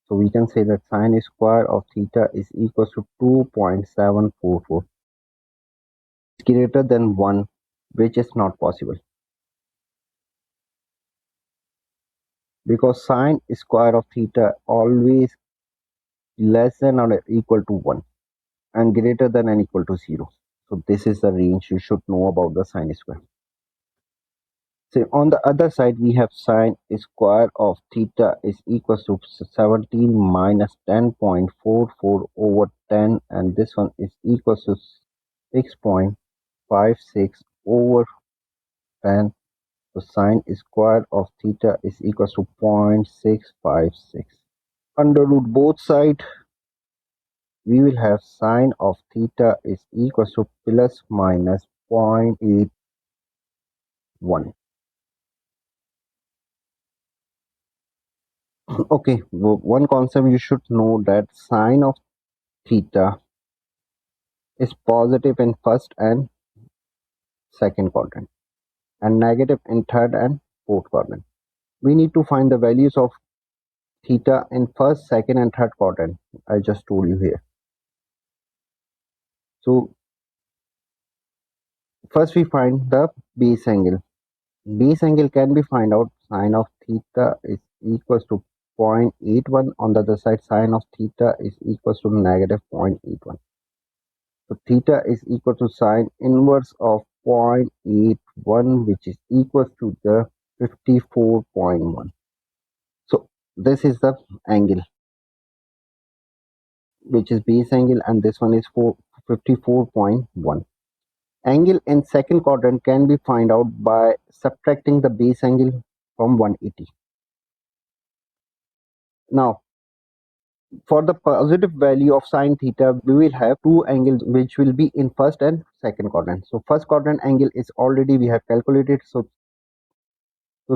So we can say that sine square of theta is equal to 2.744. It's greater than 1, which is not possible, because sine square of theta always less than or equal to 1 and greater than and equal to 0. So this is the range you should know about the sine square. So on the other side, we have sine square of theta is equal to 17 minus 10.44 over 10, and this one is equal to 6.56 over 10. So sine square of theta is equal to 0.656. Under root both sides, we will have sine of theta is equal to plus minus 0.81. Okay, one concept you should know, that sine of theta is positive in first and second quadrant and negative in third and fourth quadrant. We need to find the values of theta in first, second and third quadrant. I just told you here. So first we find the base angle. Base angle can be find out. Sine of theta is equals to 0.81. On the other side, sine of theta is equals to negative 0.81. So theta is equal to sine inverse of 0.81, which is equal to the 54.1. So this is the angle, which is base angle, and this one is 54.1. Angle in second quadrant can be find out by subtracting the base angle from 180. Now, for the positive value of sine theta, we will have two angles which will be in first and second quadrant. So first quadrant angle is already we have calculated. So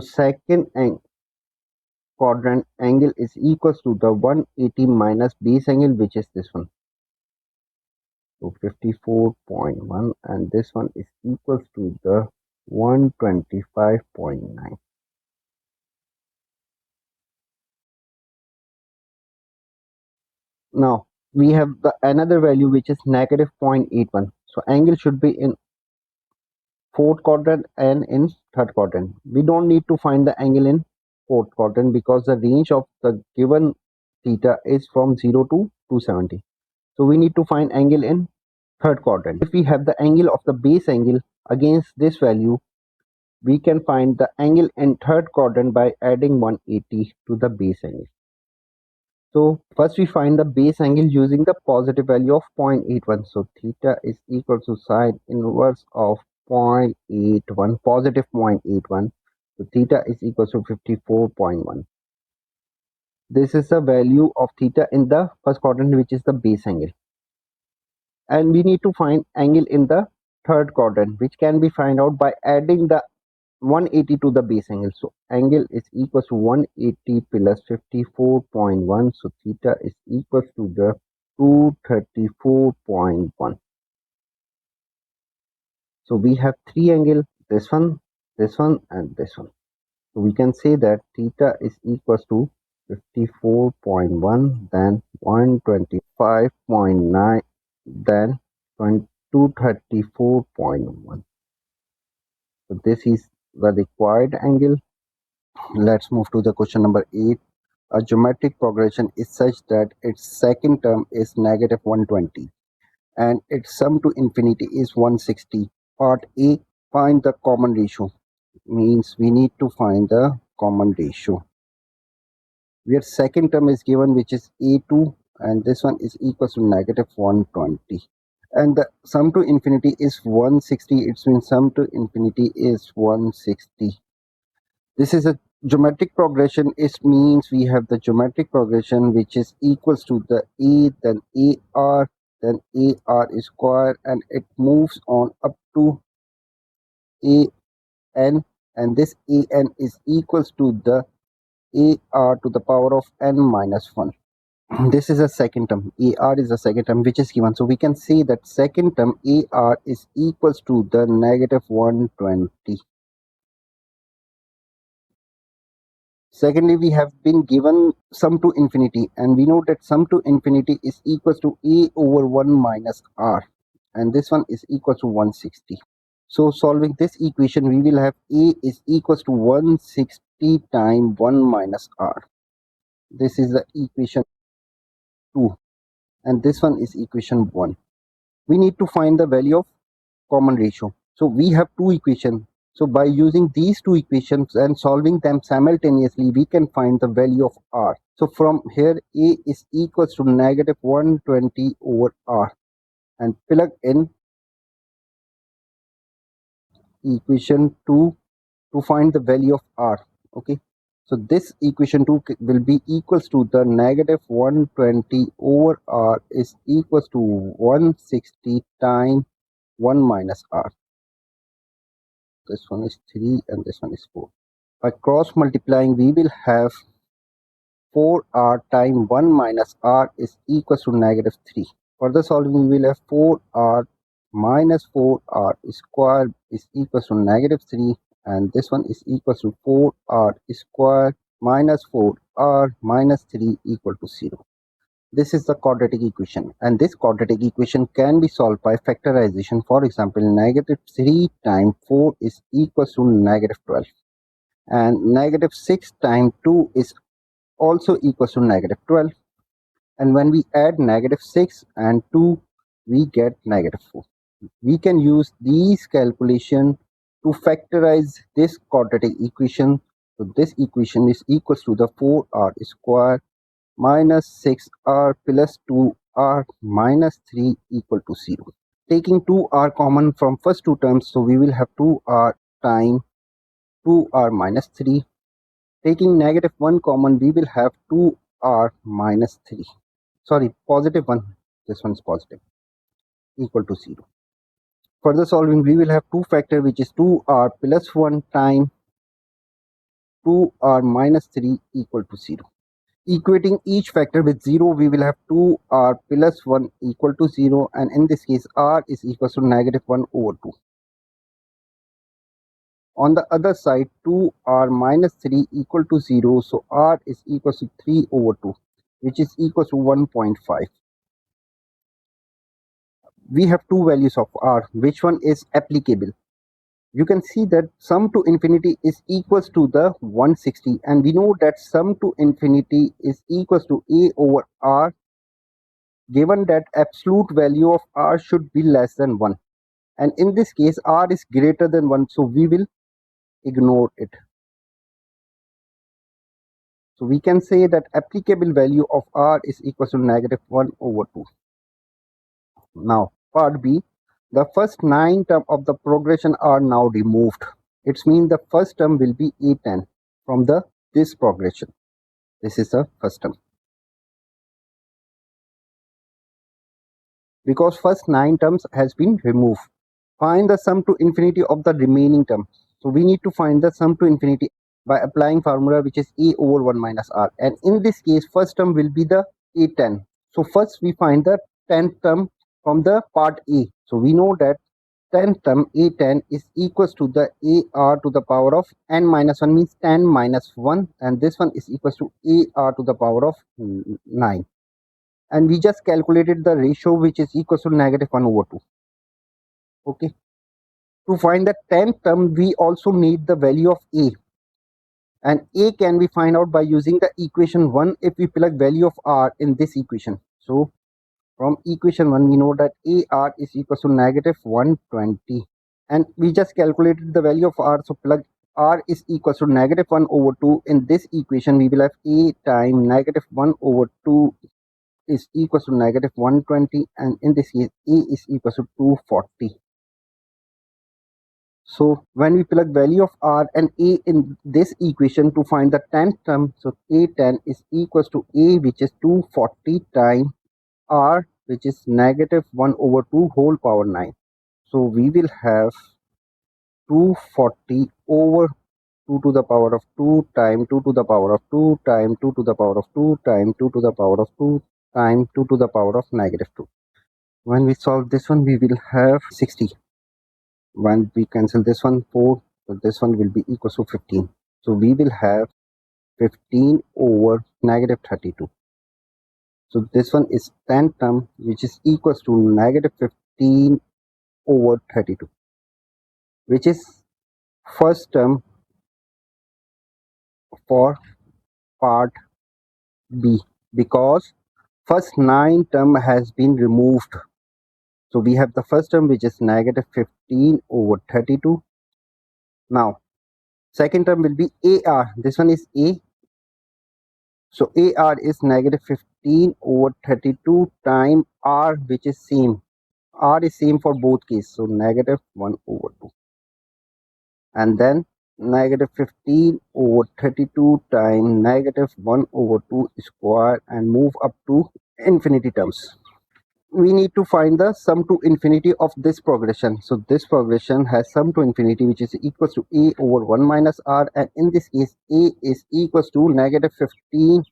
second quadrant angle is equals to the 180 minus base angle, which is this one. So 54.1, and this one is equals to the 125.9. Now we have the another value, which is negative 0.81. So angle should be in fourth quadrant and in third quadrant. We don't need to find the angle in fourth quadrant, because the range of the given theta is from 0 to 270. So we need to find angle in third quadrant. If we have the angle of the base angle against this value, we can find the angle in third quadrant by adding 180 to the base angle. So first we find the base angle using the positive value of 0.81. So theta is equal to sine inverse of 0.81, positive 0.81. So theta is equal to 54.1. This is the value of theta in the first quadrant, which is the base angle. And we need to find angle in the third quadrant, which can be found out by adding the 180 to the base angle. So angle is equal to 180 plus 54.1. So theta is equal to the 234.1. So we have three angles, this one, and this one. So we can say that theta is equal to 54.1, then 125.9, then 234.1. So this is the required angle. Let's move to the question number 8. A geometric progression is such that its second term is negative 120 and its sum to infinity is 160. Part A, find the common ratio. Means we need to find the common ratio. Where second term is given, which is A2, and this one is equal to negative 120. And the sum to infinity is 160. It means sum to infinity is 160. This is a geometric progression. It means we have the geometric progression which is equals to the A, then AR, then AR is square, and it moves on up to AN, and this AN is equals to the AR to the power of n minus 1. This is a second term. AR is a second term which is given. So we can say that second term AR is equals to the negative 120. Secondly, we have been given sum to infinity, and we know that sum to infinity is equals to A over 1 minus R, and this one is equal to 160. So solving this equation, we will have A is equals to 160 times 1 minus R. This is the equation 2, and this one is equation 1. We need to find the value of common ratio. So we have two equations. So by using these two equations and solving them simultaneously, we can find the value of R. So from here, A is equals to negative 120 over R, and plug in equation 2 to find the value of R. Okay. So this equation 2 will be equals to the negative 120 over R is equals to 160 times 1 minus R. This one is 3 and this one is 4. By cross multiplying, we will have 4R times 1 minus R is equals to negative 3. Further solving, we will have 4R minus 4R square is equals to negative 3, and this one is equals to 4R square minus 4R minus 3 equal to 0. This is the quadratic equation, and this quadratic equation can be solved by factorization. For example, negative 3 times 4 is equals to negative 12, and negative 6 times 2 is also equals to negative 12, and when we add negative 6 and 2, we get negative 4. We can use these calculations to factorize this quadratic equation. So this equation is equals to the 4R square minus 6R plus 2R minus 3 equal to 0. Taking 2R common from first two terms, so we will have 2R times 2R minus 3. Taking negative 1 common, we will have 2R minus 3. Sorry, positive 1. This one is positive, equal to 0. Further solving, we will have 2 factor, which is 2R plus 1 times 2R minus 3 equal to 0. Equating each factor with 0, we will have 2R plus 1 equal to 0, and in this case R is equal to negative 1 over 2. On the other side, 2R minus 3 equal to 0, so R is equal to 3 over 2, which is equal to 1.5. We have two values of R. Which one is applicable? You can see that sum to infinity is equals to the 160, and we know that sum to infinity is equals to A over R, given that absolute value of R should be less than 1, and in this case R is greater than 1, so we will ignore it. So we can say that applicable value of r is equal to negative 1 over 2. Now, part B, the first 9 terms of the progression are now removed. It means the first term will be A10 from this progression. This is the first term. Because first 9 terms has been removed. Find the sum to infinity of the remaining term. So we need to find the sum to infinity by applying formula which is a over 1 minus r. And in this case, first term will be the a10. So first we find the 10th term from the part A. So we know that 10th term a10 is equals to the ar to the power of n minus 1 means 10 minus 1, and this one is equals to ar to the power of 9. And we just calculated the ratio which is equals to negative 1 over 2. Okay. To find the 10th term, we also need the value of a. And a can be find out by using the equation 1 if we plug value of r in this equation. So from equation 1, we know that ar is equal to negative 120. And we just calculated the value of r. So plug r is equal to negative 1 over 2. In this equation, we will have a time negative 1 over 2 is equal to negative 120. And in this case, a is equal to 240. So when we plug value of r and a in this equation to find the 10th term, so a10 is equals to a which is 240 times r which is negative 1 over 2 whole power 9. So we will have 240 over 2 to the power of 2 times 2 to the power of 2 times 2 to the power of 2 times 2 to the power of 2 times 2 to the power of negative 2. When we solve this one, we will have 60. When we cancel this one, 4, so this one will be equal to 15. So we will have 15 over negative 32. So this one is 10 term which is equals to negative 15 over 32, which is first term for part B, because first 9 term has been removed. So we have the first term which is negative 15 over 32. Now second term will be AR. This one is A. So AR is negative 15 over 32 times R, which is same. R is same for both cases. So negative 1 over 2. And then negative 15 over 32 times negative 1 over 2 square and move up to infinity terms. We need to find the sum to infinity of this progression. So this progression has sum to infinity which is equals to a over 1 minus r, and in this case a is equals to negative 15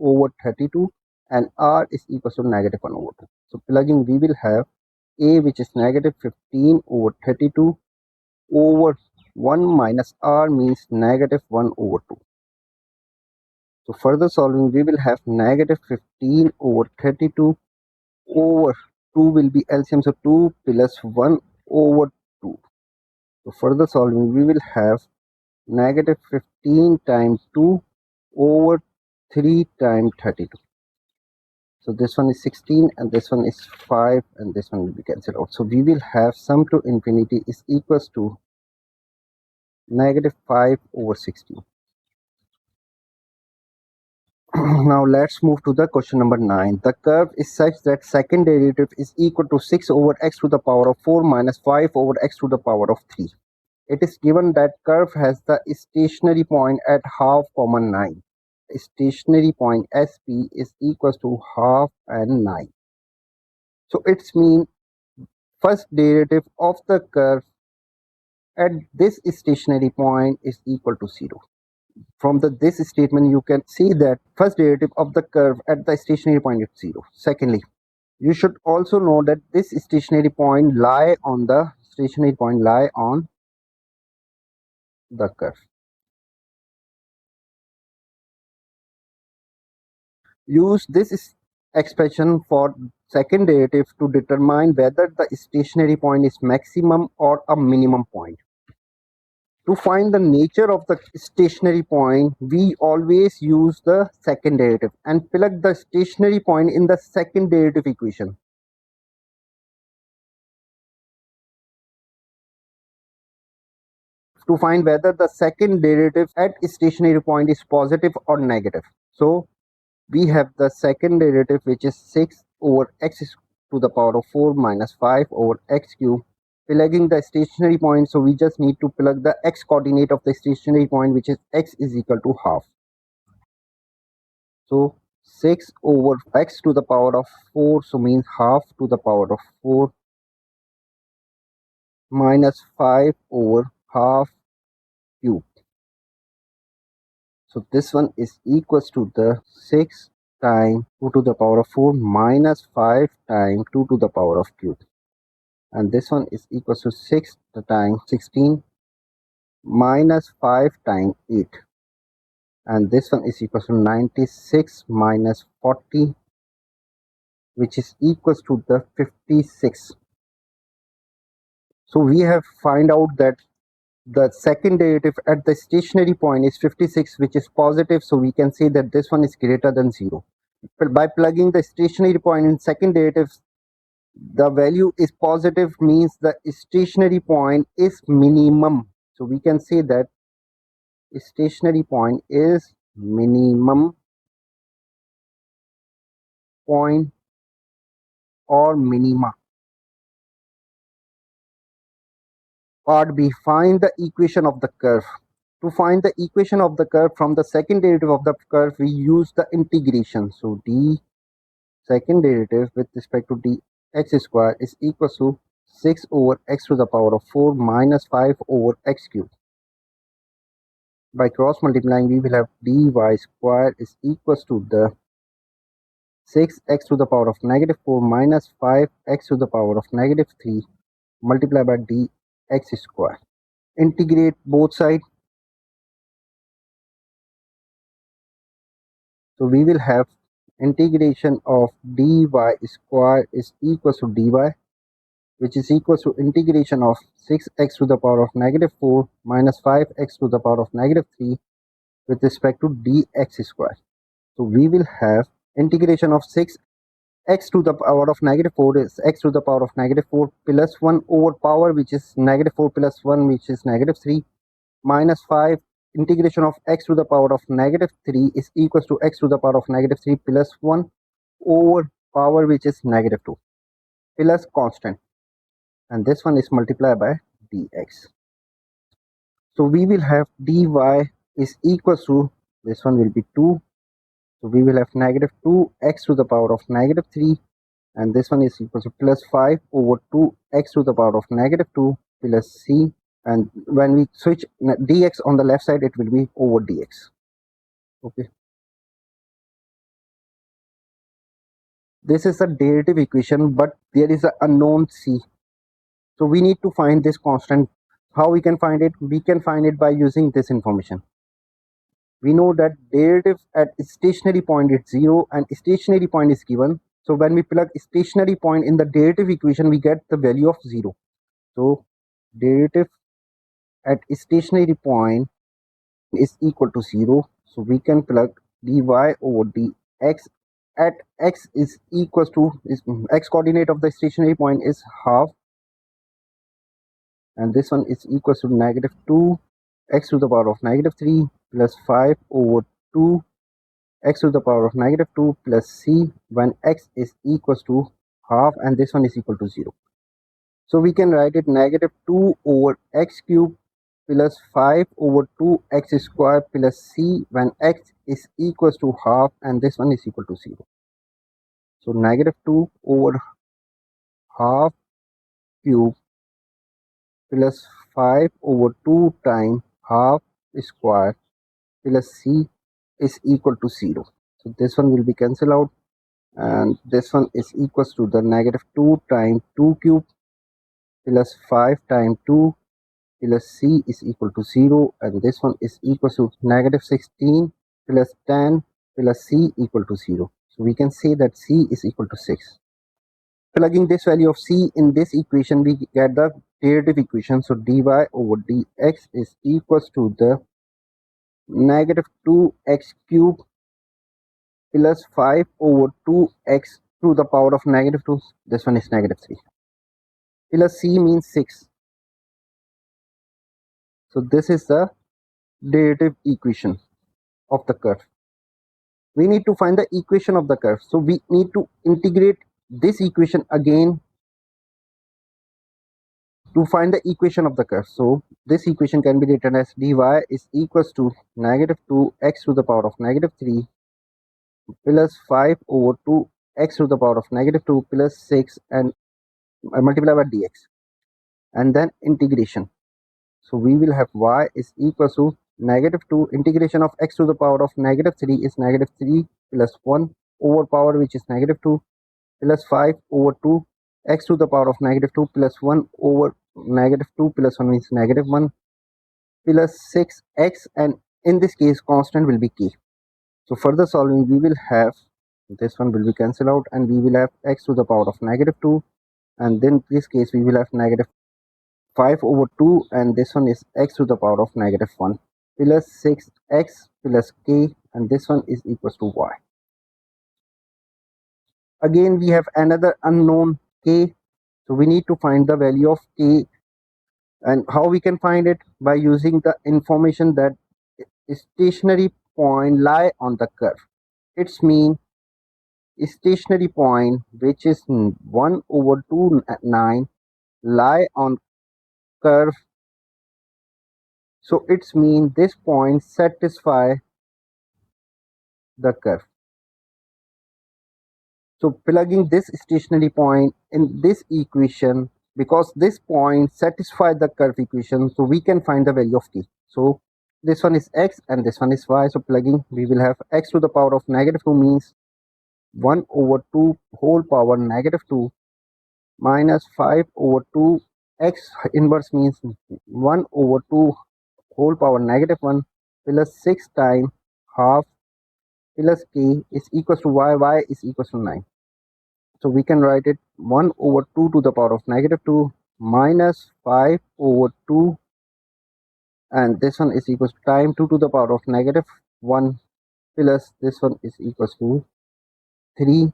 over 32 and r is equals to negative 1 over 2. So plugging, we will have a which is negative 15 over 32 over 1 minus r means negative 1 over 2. So further solving, we will have negative 15 over 32 over 2 will be LCM, so 2 plus 1 over 2. So further solving, we will have negative 15 times 2 over 3 times 32. So this one is 16 and this one is 5 and this one will be cancelled out. So we will have sum to infinity is equals to negative 5 over 16. Now let's move to the question number 9. The curve is such that second derivative is equal to 6 over x to the power of 4 minus 5 over x to the power of 3. It is given that curve has the stationary point at half comma 9. Stationary point SP is equals to half and 9. So it's mean first derivative of the curve at this stationary point is equal to 0. From this statement, you can see that first derivative of the curve at the stationary point is 0. Secondly, you should also know that this stationary point lie on the curve. Use this expression for second derivative to determine whether the stationary point is maximum or a minimum point. To find the nature of the stationary point, we always use the second derivative and plug the stationary point in the second derivative equation. to find whether the second derivative at stationary point is positive or negative. So we have the second derivative, which is 6 over x to the power of 4 minus 5 over x cube, plugging the stationary point. So we just need to plug the x coordinate of the stationary point, which is x is equal to half. So 6 over x to the power of 4, so means half to the power of 4 minus 5 over half cube. So this one is equals to the 6 times 2 to the power of 4 minus 5 times 2 to the power of cube. And this one is equals to 6 times 16 minus 5 times 8. And this one is equals to 96 minus 40, which is equals to the 56. So we have find out that the second derivative at the stationary point is 56, which is positive. So we can say that this one is greater than 0. But by plugging the stationary point in second derivative, the value is positive, means the stationary point is minimum. So we can say that stationary point is minimum point or minima. Part B, find the equation of the curve. To find the equation of the curve from the second derivative of the curve, we use the integration. So d second derivative with respect to dx square is equal to 6 over x to the power of 4 minus 5 over x cube. By cross multiplying, we will have dy square is equals to the 6x to the power of negative 4 minus 5x to the power of negative 3 multiplied by dx square. Integrate both sides. So we will have integration of dy square is equals to dy, which is equals to integration of 6x to the power of negative 4 minus 5x to the power of negative 3 with respect to dx square. So we will have integration of 6x to the power of negative 4 is x to the power of negative 4 plus 1 over power, which is negative 4 plus 1, which is negative 3 minus 5. Integration of x to the power of negative 3 is equals to x to the power of negative 3 plus 1 over power, which is negative 2 plus constant, and this one is multiplied by dx. So we will have dy is equals to, this one will be 2. So we will have negative 2x to the power of negative 3, and this one is equal to plus 5 over 2x to the power of negative 2 plus c, and when we switch dx on the left side, it will be over dx. Okay, this is a derivative equation, but there is an unknown c, so we need to find this constant. How we can find it? We can find it by using this information. We know that derivative at stationary point is 0 and stationary point is given. So when we plug stationary point in the derivative equation, we get the value of 0. So derivative at stationary point is equal to 0. So we can plug dy over dx at x is equals to, x coordinate of the stationary point is half, and this one is equals to negative 2 x to the power of negative 3 plus 5 over 2 x to the power of negative 2 plus c when x is equals to half, and this one is equal to 0. So we can write it negative 2 over x cube plus 5 over 2x square plus c when x is equals to half, and this one is equal to 0. So negative 2 over half cube plus 5 over 2 times half square plus c is equal to 0. So this one will be cancelled out, and this one is equals to the negative 2 times 2 cube plus 5 times 2 plus c is equal to 0, and this one is equals to negative 16 plus 10 plus c equal to 0. So we can say that c is equal to 6. Plugging this value of c in this equation, we get the derivative equation. So dy over dx is equals to the negative 2x cube plus 5 over 2x to the power of negative 2. This one is negative 3 plus c means 6. So this is the derivative equation of the curve. We need to find the equation of the curve. So we need to integrate this equation again to find the equation of the curve. So this equation can be written as dy is equals to negative 2x to the power of negative 3 plus 5 over 2x to the power of negative 2 plus 6 and multiply by dx, and then integration. So we will have y is equals to negative 2 integration of x to the power of negative 3 is negative 3 plus 1 over power which is negative 2 plus 5 over 2 x to the power of negative 2 plus 1 over negative 2 plus 1 is negative 1 plus 6x, and in this case constant will be k. So further solving we will have this one will be cancelled out and we will have x to the power of negative 2, and then this case we will have negative 5 over 2 and this one is x to the power of negative 1 plus 6x plus k, and this one is equals to y. Again we have another unknown k, so we need to find the value of k, and how we can find it by using the information that stationary point lie on the curve. It's mean stationary point which is 1 over 2 9 lie on curve, so it's mean this point satisfy the curve. So plugging this stationary point in this equation, because this point satisfy the curve equation, so we can find the value of t. So this one is x and this one is y, so plugging we will have x to the power of negative 2 means 1 over 2 whole power negative 2 minus 5 over 2 x inverse means 1 over 2 whole power negative 1 plus 6 times half plus k is equals to y is equals to 9. So we can write it 1 over 2 to the power of negative 2 minus 5 over 2, and this one is equals to time 2 to the power of negative 1 plus this one is equals to 3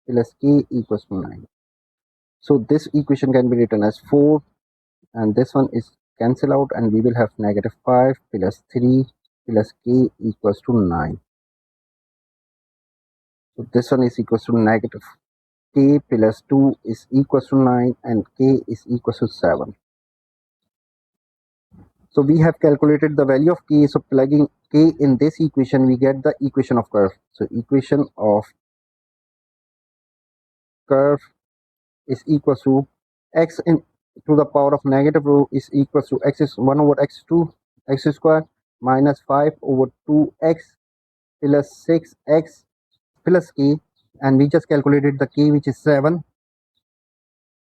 plus k equals to 9. So this equation can be written as 4, and this one is cancel out and we will have negative 5 plus 3 plus k equals to 9. So this one is equals to negative k plus 2 is equals to 9 and k is equals to 7. So we have calculated the value of k, so plugging k in this equation we get the equation of curve. So equation of curve is equals to x in to the power of negative rho is equals to x is 1 over x2 x square minus 5 over 2x plus 6x plus k, and we just calculated the k which is 7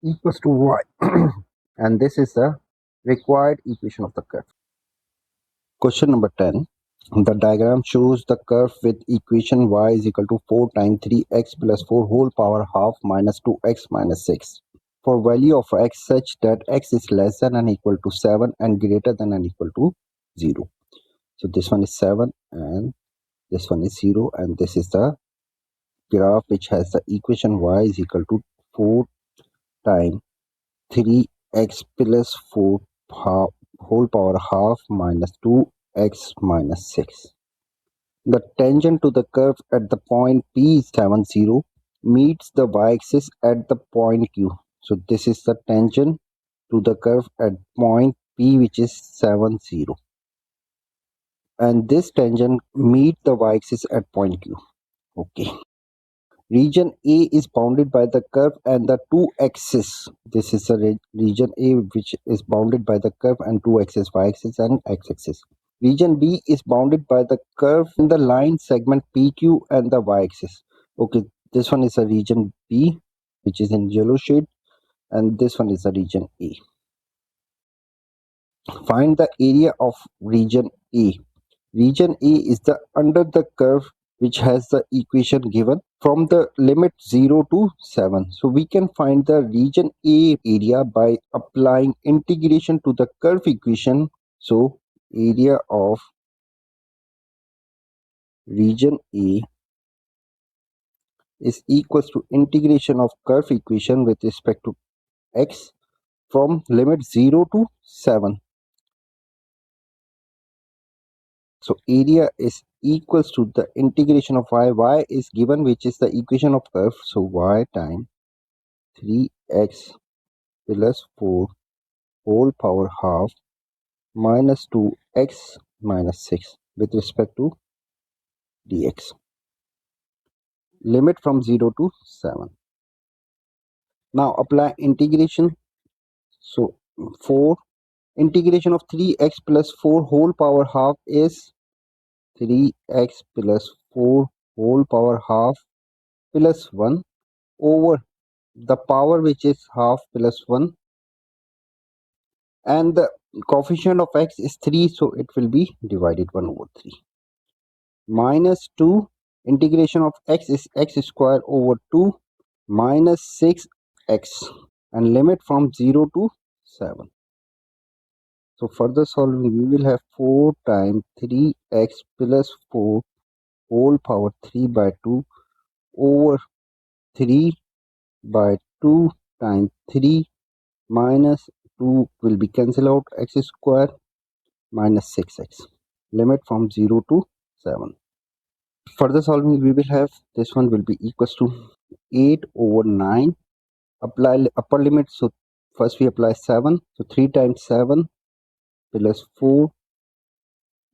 equals to y and this is the required equation of the curve. Question number 10. The diagram shows the curve with equation y is equal to 4 times 3x plus 4 whole power half minus 2x minus 6 for value of x such that x is less than and equal to 7 and greater than and equal to 0. So this one is 7 and this one is 0, and this is the graph which has the equation y is equal to 4 times 3x plus 4 whole power half minus 2x minus 6. The tangent to the curve at the point P is 70 meets the y-axis at the point Q. So this is the tangent to the curve at point P which is 70, and this tangent meet the y-axis at point Q. Okay. Region A is bounded by the curve and the two axes. This is the region A which is bounded by the curve and two axes, y-axis and x-axis. Region B is bounded by the curve and the line segment PQ and the y-axis. Okay, this one is a region B which is in yellow shade, and this one is a region A. Find the area of region A. Region A is the under the curve which has the equation given from the limit 0 to 7. So we can find the region A area by applying integration to the curve equation. So area of region A is equals to integration of curve equation with respect to x from limit 0 to 7. So area is equals to the integration of y. Y is given, which is the equation of f. So y times 3x plus 4 whole power half minus 2x minus 6 with respect to dx. Limit from 0 to 7. Now apply integration. So 4 integration of 3x plus 4 whole power half is 3x plus 4 whole power half plus 1 over the power which is half plus 1, and the coefficient of x is 3, so it will be divided 1 over 3, minus 2 integration of x is x square over 2 minus 6x, and limit from 0 to 7. So further solving, we will have 4 times 3x plus 4 whole power 3 by 2 over 3 by 2 times 3 minus 2 will be cancelled out, x square minus 6x. Limit from 0 to 7. Further solving, we will have this one will be equals to 8 over 9. Apply upper limit. So first we apply 7. So 3 times 7 plus 4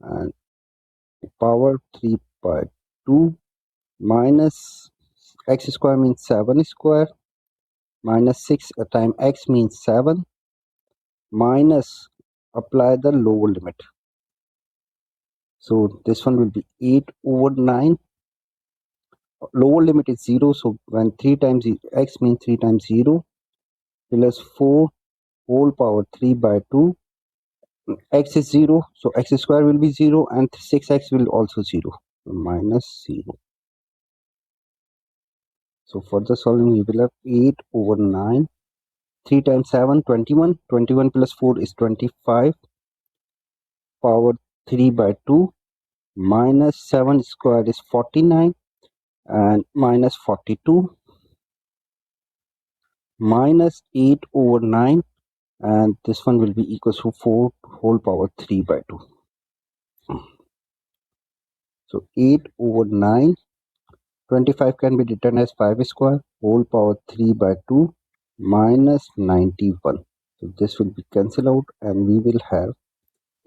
and power 3 by 2 minus x square means 7 square minus 6 times x means 7 minus apply the lower limit. So this one will be 8 over 9. Lower limit is 0. So when 3 times x means 3 times 0 plus 4 whole power 3 by 2. X is 0. So x square will be 0 and 6x will also 0. Minus 0. So for the solving, we will have 8 over 9. 3 times 7, 21. 21 plus 4 is 25. Power 3 by 2 minus 7 square is 49 and minus 42 minus 8 over 9, and this one will be equals to 4 whole power 3 by 2. So 8 over 9, 25 can be written as 5 square whole power 3 by 2 minus 91. So this will be cancelled out and we will have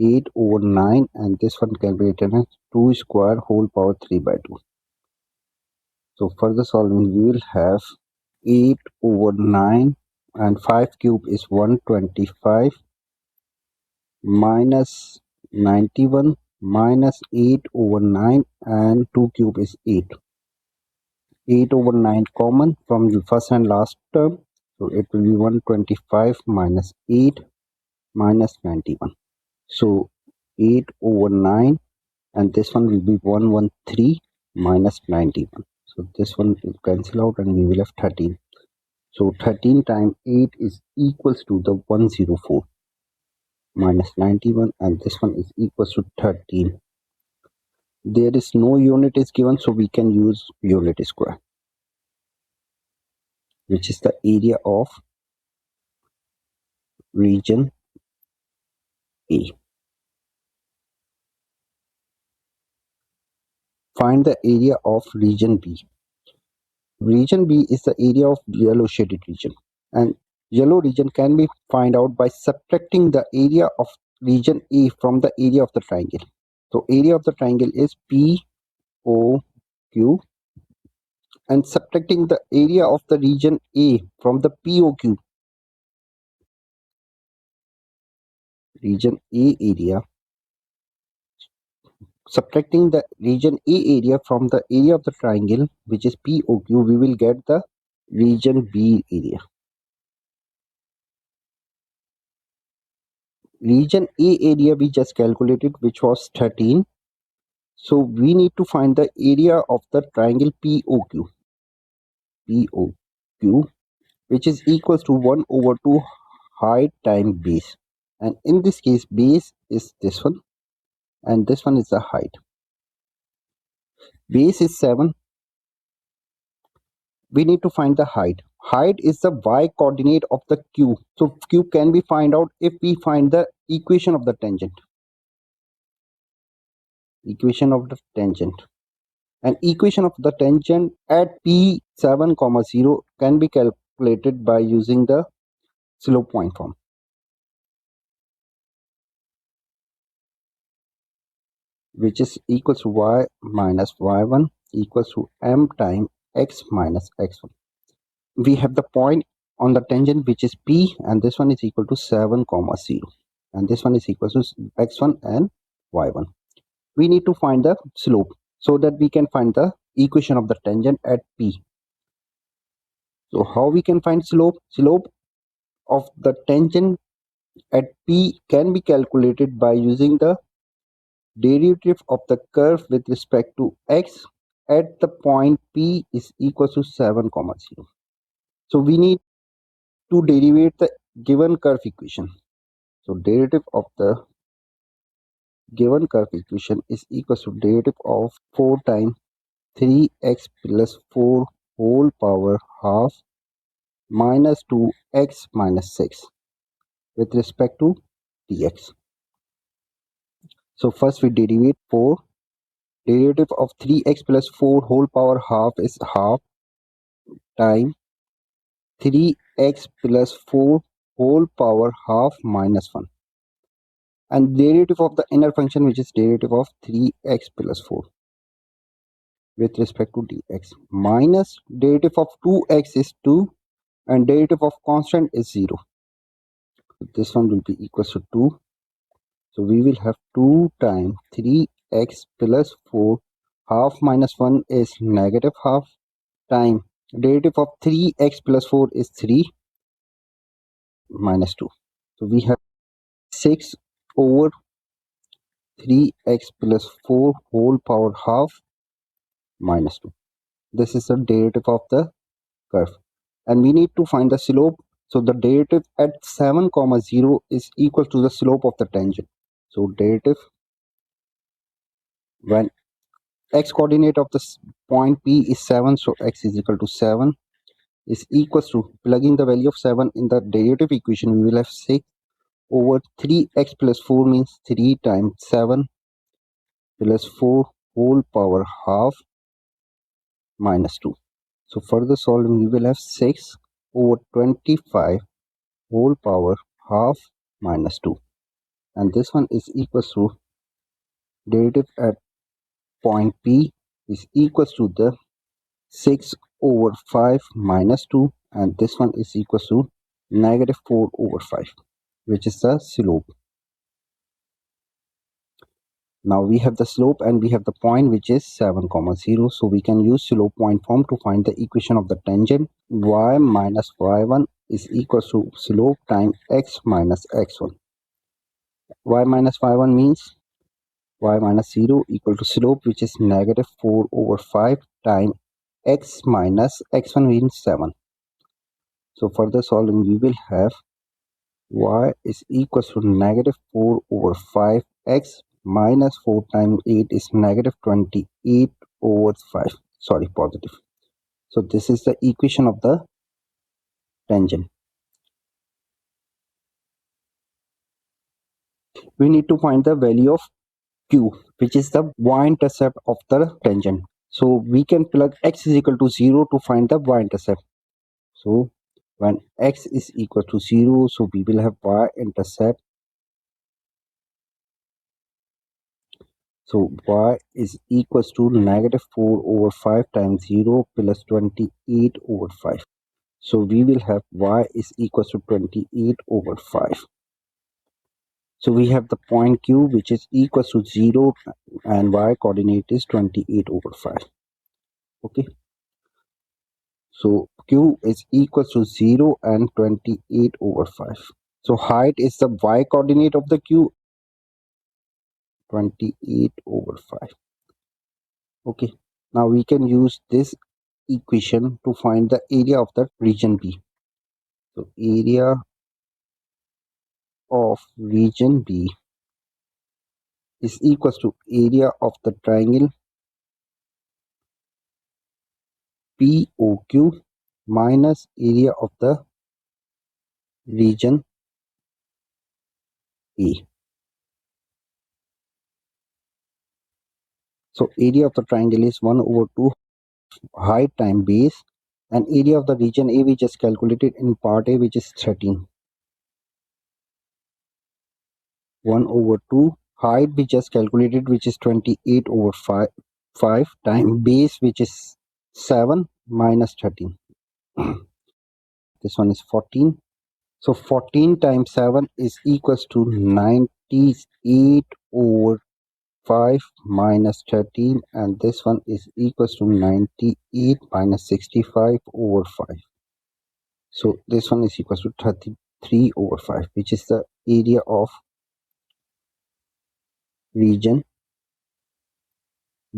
8 over 9, and this one can be written as 2 square whole power 3 by 2. So further solving, we will have 8 over 9 and 5 cube is 125 minus 91 minus 8 over 9 and 2 cube is 8. 8 over 9 common from the first and last term. So it will be 125 minus 8 minus 91. So 8 over 9, and this one will be 113 minus 91. So this one will cancel out and we will have 13. So 13 times 8 is equals to the 104 minus 91, and this one is equals to 13. There is no unit is given, so we can use unit square, which is the area of region A. Find the area of region B. Region B is the area of yellow shaded region, and yellow region can be find out by subtracting the area of region A from the area of the triangle. So area of the triangle is POQ, and subtracting the area of the region A from the POQ. Region A area, subtracting the region A area from the area of the triangle, which is POQ, we will get the region B area. Region A area we just calculated, which was 13. So we need to find the area of the triangle POQ. POQ, which is equals to 1 over 2 height times base. And in this case, base is this one, and this one is the height. Base is 7. We need to find the height. Height is the y coordinate of the q. So q can be find out if we find the equation of the tangent. equation of the tangent. An equation of the tangent at p7, 0 can be calculated by using the slope point form, which is equals to y minus y1 equals to m times x minus x1. We have the point on the tangent which is p, and this one is equal to 7, 0, and this one is equal to x1 and y1. We need to find the slope so that we can find the equation of the tangent at p. So how we can find slope? Slope of the tangent at p can be calculated by using the derivative of the curve with respect to x at the point p is equal to 7, 0. So we need to derivate the given curve equation. So derivative of the given curve equation is equal to derivative of 4 times 3x plus 4 whole power half minus 2x minus 6 with respect to dx. So first we derivate 4. Derivative of 3x plus 4 whole power half is half times 3x plus 4 whole power half minus 1. And derivative of the inner function, which is derivative of 3x plus 4 with respect to dx, minus derivative of 2x is 2 and derivative of constant is 0. This one will be equals to 2. So we will have 2 times 3x plus 4 half minus 1 is negative half time derivative of 3x plus 4 is 3 minus 2. So we have 6 over 3x plus 4 whole power half minus 2. This is the derivative of the curve. And we need to find the slope. So the derivative at 7, 0 is equal to the slope of the tangent. So derivative when x coordinate of the point P is 7, so x is equal to 7 is equals to, plugging the value of 7 in the derivative equation, we will have 6 over 3x plus 4 means 3 times 7 plus 4 whole power half minus 2. So further solving, we will have 6 over 25 whole power half minus 2. And this one is equals to derivative at point P is equals to the 6 over 5 minus 2, and this one is equals to negative 4 over 5, which is the slope. Now we have the slope and we have the point which is 7, 0. So we can use slope point form to find the equation of the tangent. Y minus y1 is equals to slope times x minus x1. Y minus y1 means y minus 0 equal to slope which is negative 4 over 5 times x minus x1 means 7. So further solving, we will have y is equals to negative 4 over 5 x minus 4 times 8 is negative 28 over 5. Sorry, positive. So this is the equation of the tangent. We need to find the value of q, which is the y-intercept of the tangent. So we can plug x is equal to 0 to find the y-intercept. So when x is equal to 0, so we will have y-intercept. So y is equals to negative 4 over 5 times 0 plus 28 over 5. So we will have y is equals to 28 over 5. So we have the point q which is equals to 0 and y coordinate is 28 over 5. Okay. So q is equals to 0 and 28 over 5. So height is the y coordinate of the q, 28 over 5. Okay. Now we can use this equation to find the area of the region B. So area of region B is equals to area of the triangle POQ minus area of the region A. So area of the triangle is 1 over 2 height times base, and area of the region A we just calculated in part A, which is 13. 1 over 2 height we just calculated, which is 28 over 5 times base, which is 7 minus 13. This one is 14. So 14 times 7 is equals to 98 over 5 minus 13, and this one is equals to 98 minus 65 over 5. So this one is equals to 33 over 5, which is the area of region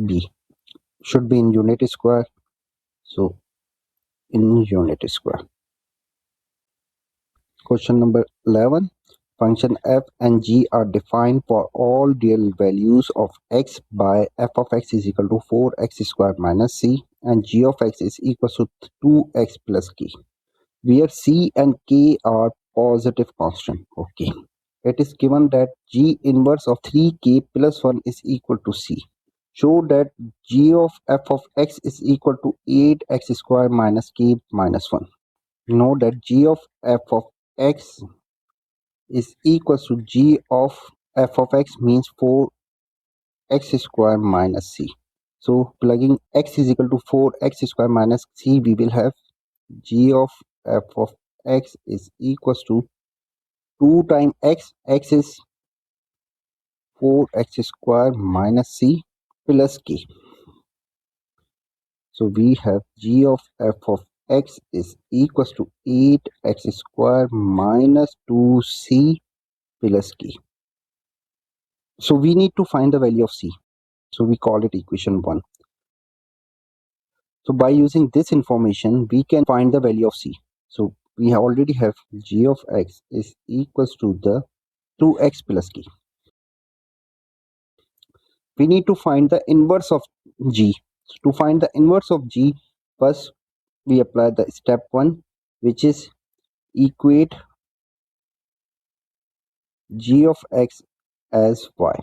B. Should be in unit square. So in unit square. Question number 11. Function f and g are defined for all real values of x by f of x is equal to 4x squared minus c, and g of x is equal to 2x plus k, where c and k are positive constant. Okay. It is given that g inverse of 3k plus 1 is equal to c. Show that g of f of x is equal to 8x squared minus k minus 1. Know that g of f of x is equals to g of f of x means 4x squared minus c. So plugging x is equal to 4x squared minus c, we will have g of f of x is equals to 2 times x is 4x squared minus c plus k. So we have g of f of x is equals to 8x squared minus 2c plus k. So we need to find the value of c. So we call it equation 1. So by using this information, we can find the value of c. So we already have g of x is equals to the 2x plus k. We need to find the inverse of g. To find the inverse of g, first we apply the step 1, which is equate g of x as y.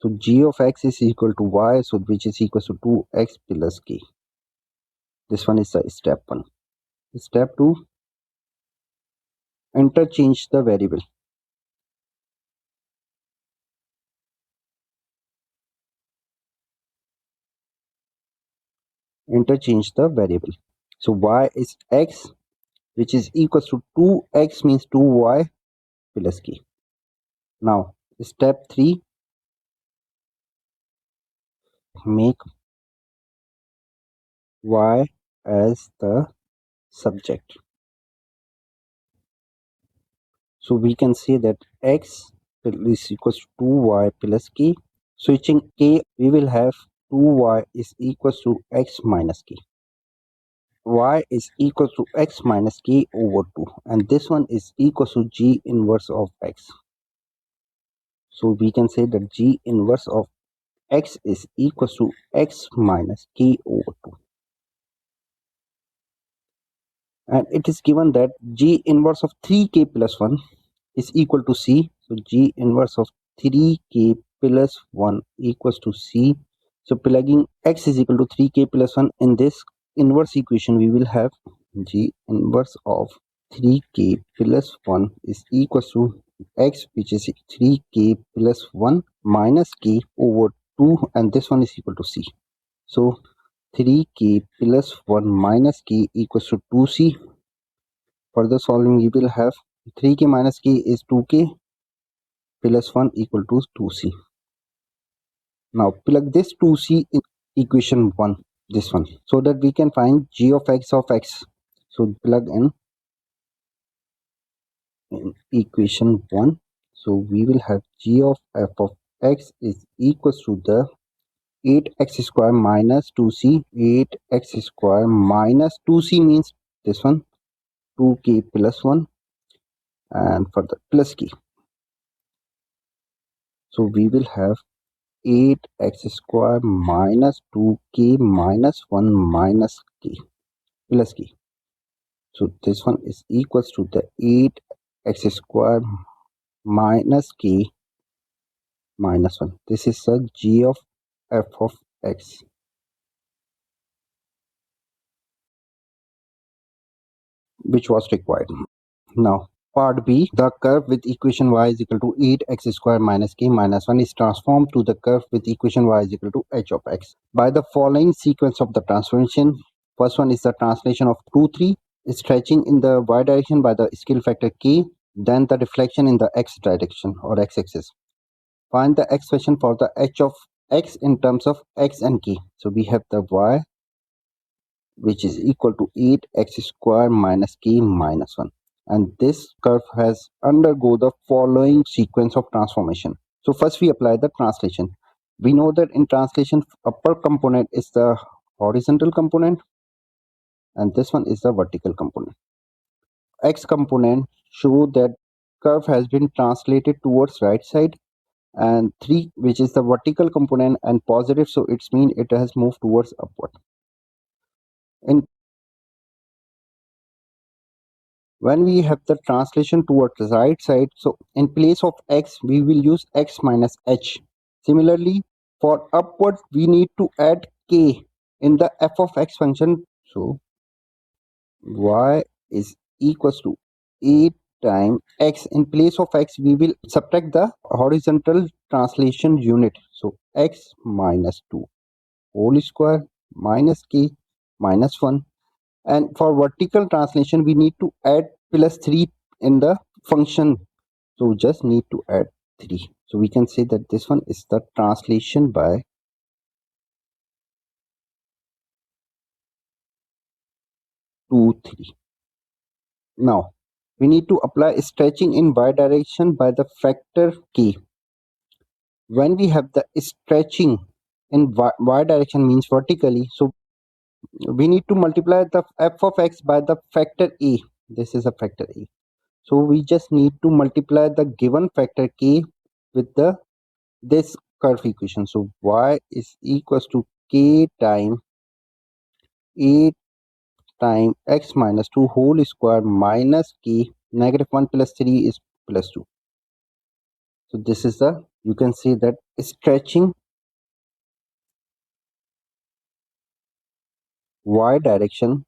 So g of x is equal to y, so which is equal to 2x plus k. This one is the step 1. Step 2, interchange the variable. Interchange the variable. So y is x, which is equal to 2x means 2y plus k. Now step 3, make y as the subject. So we can say that x is equals to 2y plus k. Switching k, we will have 2y is equals to x minus k. Y is equal to x minus k over 2, and this one is equal to g inverse of x. So we can say that g inverse of x is equal to x minus k over 2. And it is given that g inverse of 3k plus 1 is equal to c. So g inverse of 3k plus 1 equals to c. So plugging x is equal to 3k plus 1 in this inverse equation, we will have g inverse of 3k plus 1 is equals to x, which is 3k plus 1 minus k over 2, and this one is equal to c. So 3k plus 1 minus k equals to 2c. Further solving, we will have 3k minus k is 2k plus 1 equal to 2c. Now plug this 2c in equation 1, this one, so that we can find g of x of x. So plug in equation 1. So we will have g of f of x is equals to the 8x square minus 2c. 8x square minus 2c means this one, 2k plus 1, and for the plus k. So we will have 8x square minus 2k minus 1 minus k plus k. So this one is equals to the 8x square minus k minus 1. This is the g of f of x, which was required. Now, part B, the curve with equation y is equal to 8x square minus k minus 1 is transformed to the curve with equation y is equal to h of x by the following sequence of the transformation. First one is the translation of 2, 3, stretching in the y direction by the scale factor k, then the reflection in the x direction or x-axis. Find the expression for the h of x in terms of x and k. So we have the y, which is equal to 8x square minus k minus 1. And this curve has undergo the following sequence of transformation. So first we apply the translation. We know that in translation, upper component is the horizontal component and this one is the vertical component. X component show that curve has been translated towards right side, and 3, which is the vertical component and positive, so it's mean it has moved towards upward. In when we have the translation towards the right side, so in place of x we will use x minus h. Similarly, for upward we need to add k in the f of x function. So y is equals to 8 times x. In place of x we will subtract the horizontal translation unit, so x minus 2 whole square minus k minus 1. And for vertical translation we need to add plus 3 in the function, so just need to add 3. So we can say that this one is the translation by 2 3. Now we need to apply stretching in y direction by the factor k. When we have the stretching in y direction means vertically, so we need to multiply the f of x by the factor a. This is a factor a. So we just need to multiply the given factor k with the this curve equation. So y is equals to k time 8 time x minus 2 whole square minus k negative 1 plus 3 is plus 2. So this is the, you can say that stretching y direction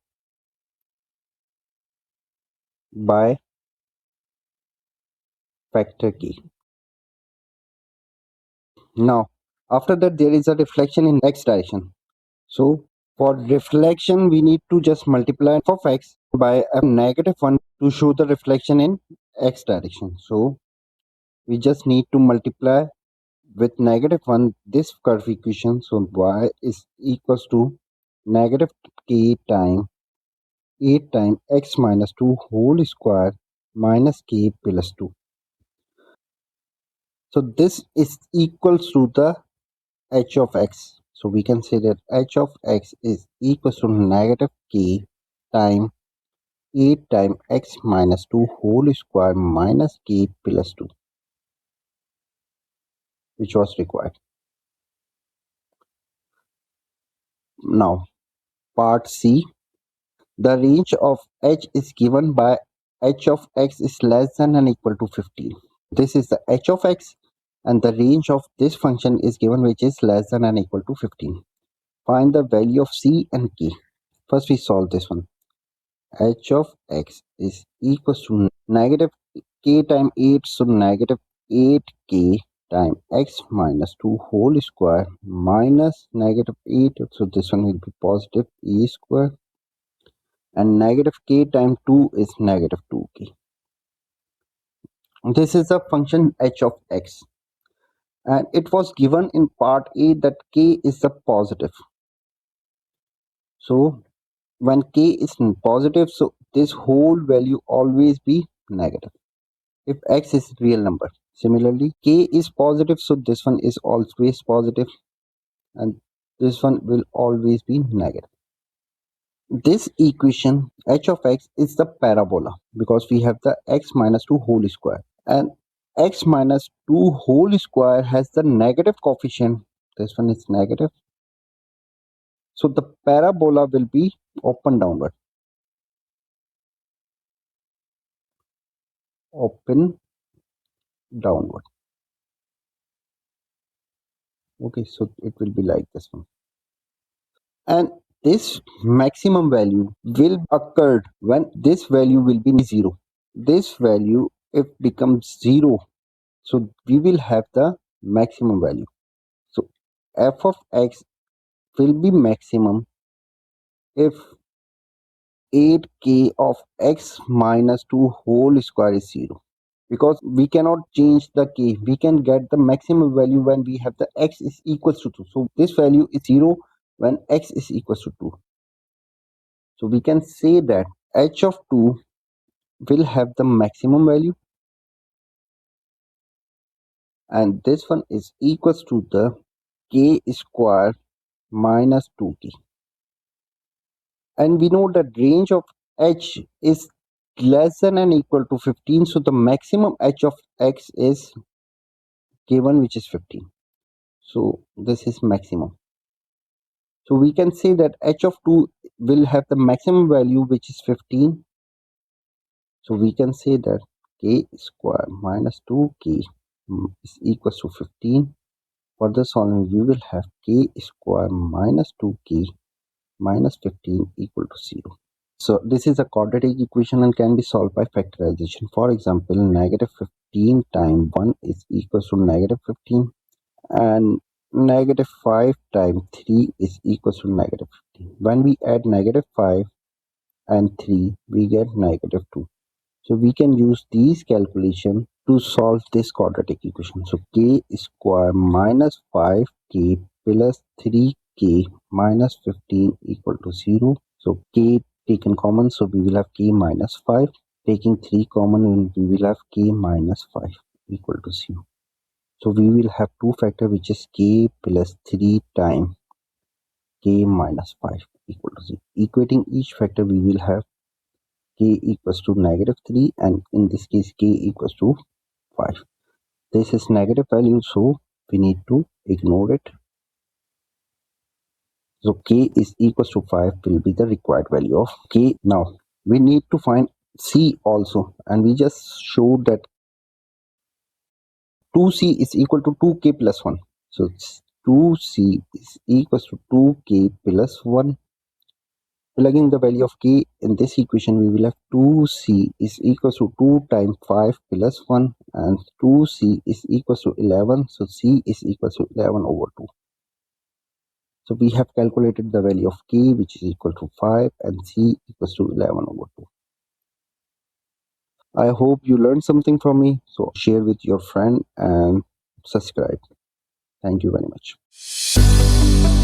by factor k. Now after that there is a reflection in x direction. So for reflection we need to just multiply f of x by a negative 1 to show the reflection in x direction. So we just need to multiply with negative 1 this curve equation. So y is equals to negative k time 8 time x minus 2 whole square minus k plus 2. So this is equals to the h of x. So we can say that h of x is equals to negative k time 8 time x minus 2 whole square minus k plus 2, which was required. Now part C, the range of h is given by h of x is less than or equal to 15. This is the h of x and the range of this function is given which is less than or equal to 15. Find the value of c and k. First we solve this one. H of x is equals to negative k time 8, so negative 8k time x minus 2 whole square minus negative 8, so this one will be positive a square, and negative k time 2 is negative 2k. This is the function h of x, and it was given in part A that k is the positive. So when k is positive, so this whole value always be negative if x is real number. Similarly, k is positive, so this one is always positive and this one will always be negative. This equation h of x is the parabola because we have the x minus 2 whole square, and x minus 2 whole square has the negative coefficient. This one is negative, so the parabola will be open downward, open downward. Okay, so it will be like this one. And this maximum value will occur when this value will be 0. This value if becomes 0, so we will have the maximum value. So f of x will be maximum if 8k of x minus 2 whole square is 0, because we cannot change the k. We can get the maximum value when we have the x is equals to 2. So this value is 0 when x is equals to 2. So we can say that h of 2 will have the maximum value, and this one is equals to the k square minus 2k. And we know that range of h is less than and equal to 15, so the maximum h of x is k1, which is 15. So this is maximum. So we can say that h of 2 will have the maximum value, which is 15. So we can say that k square minus 2k is equals to 15. For the solving, we will have k square minus 2k minus 15 equal to 0. So this is a quadratic equation and can be solved by factorization. For example, negative 15 times 1 is equals to negative 15, and negative 5 times 3 is equals to negative 15. When we add negative 5 and 3, we get negative 2. So we can use these calculations to solve this quadratic equation. So k square minus 5k plus 3k minus 15 equal to 0. So k taken common, so we will have k minus 5. Taking 3 common, we will have k minus 5 equal to 0. So we will have two factor, which is k plus 3 times k minus 5 equal to 0. Equating each factor, we will have k equals to negative 3, and in this case k equals to 5. This is negative value, so we need to ignore it. So k is equals to 5 will be the required value of k. Now we need to find c also, and we just showed that 2c is equal to 2k plus 1. So 2c is equals to 2k plus 1. Plugging the value of k in this equation, we will have 2c is equals to 2 times 5 plus 1, and 2c is equals to 11. So c is equals to 11 over 2. So we have calculated the value of k, which is equal to 5, and c equals to 11 over 2. I hope you learned something from me. So share with your friend and subscribe. Thank you very much.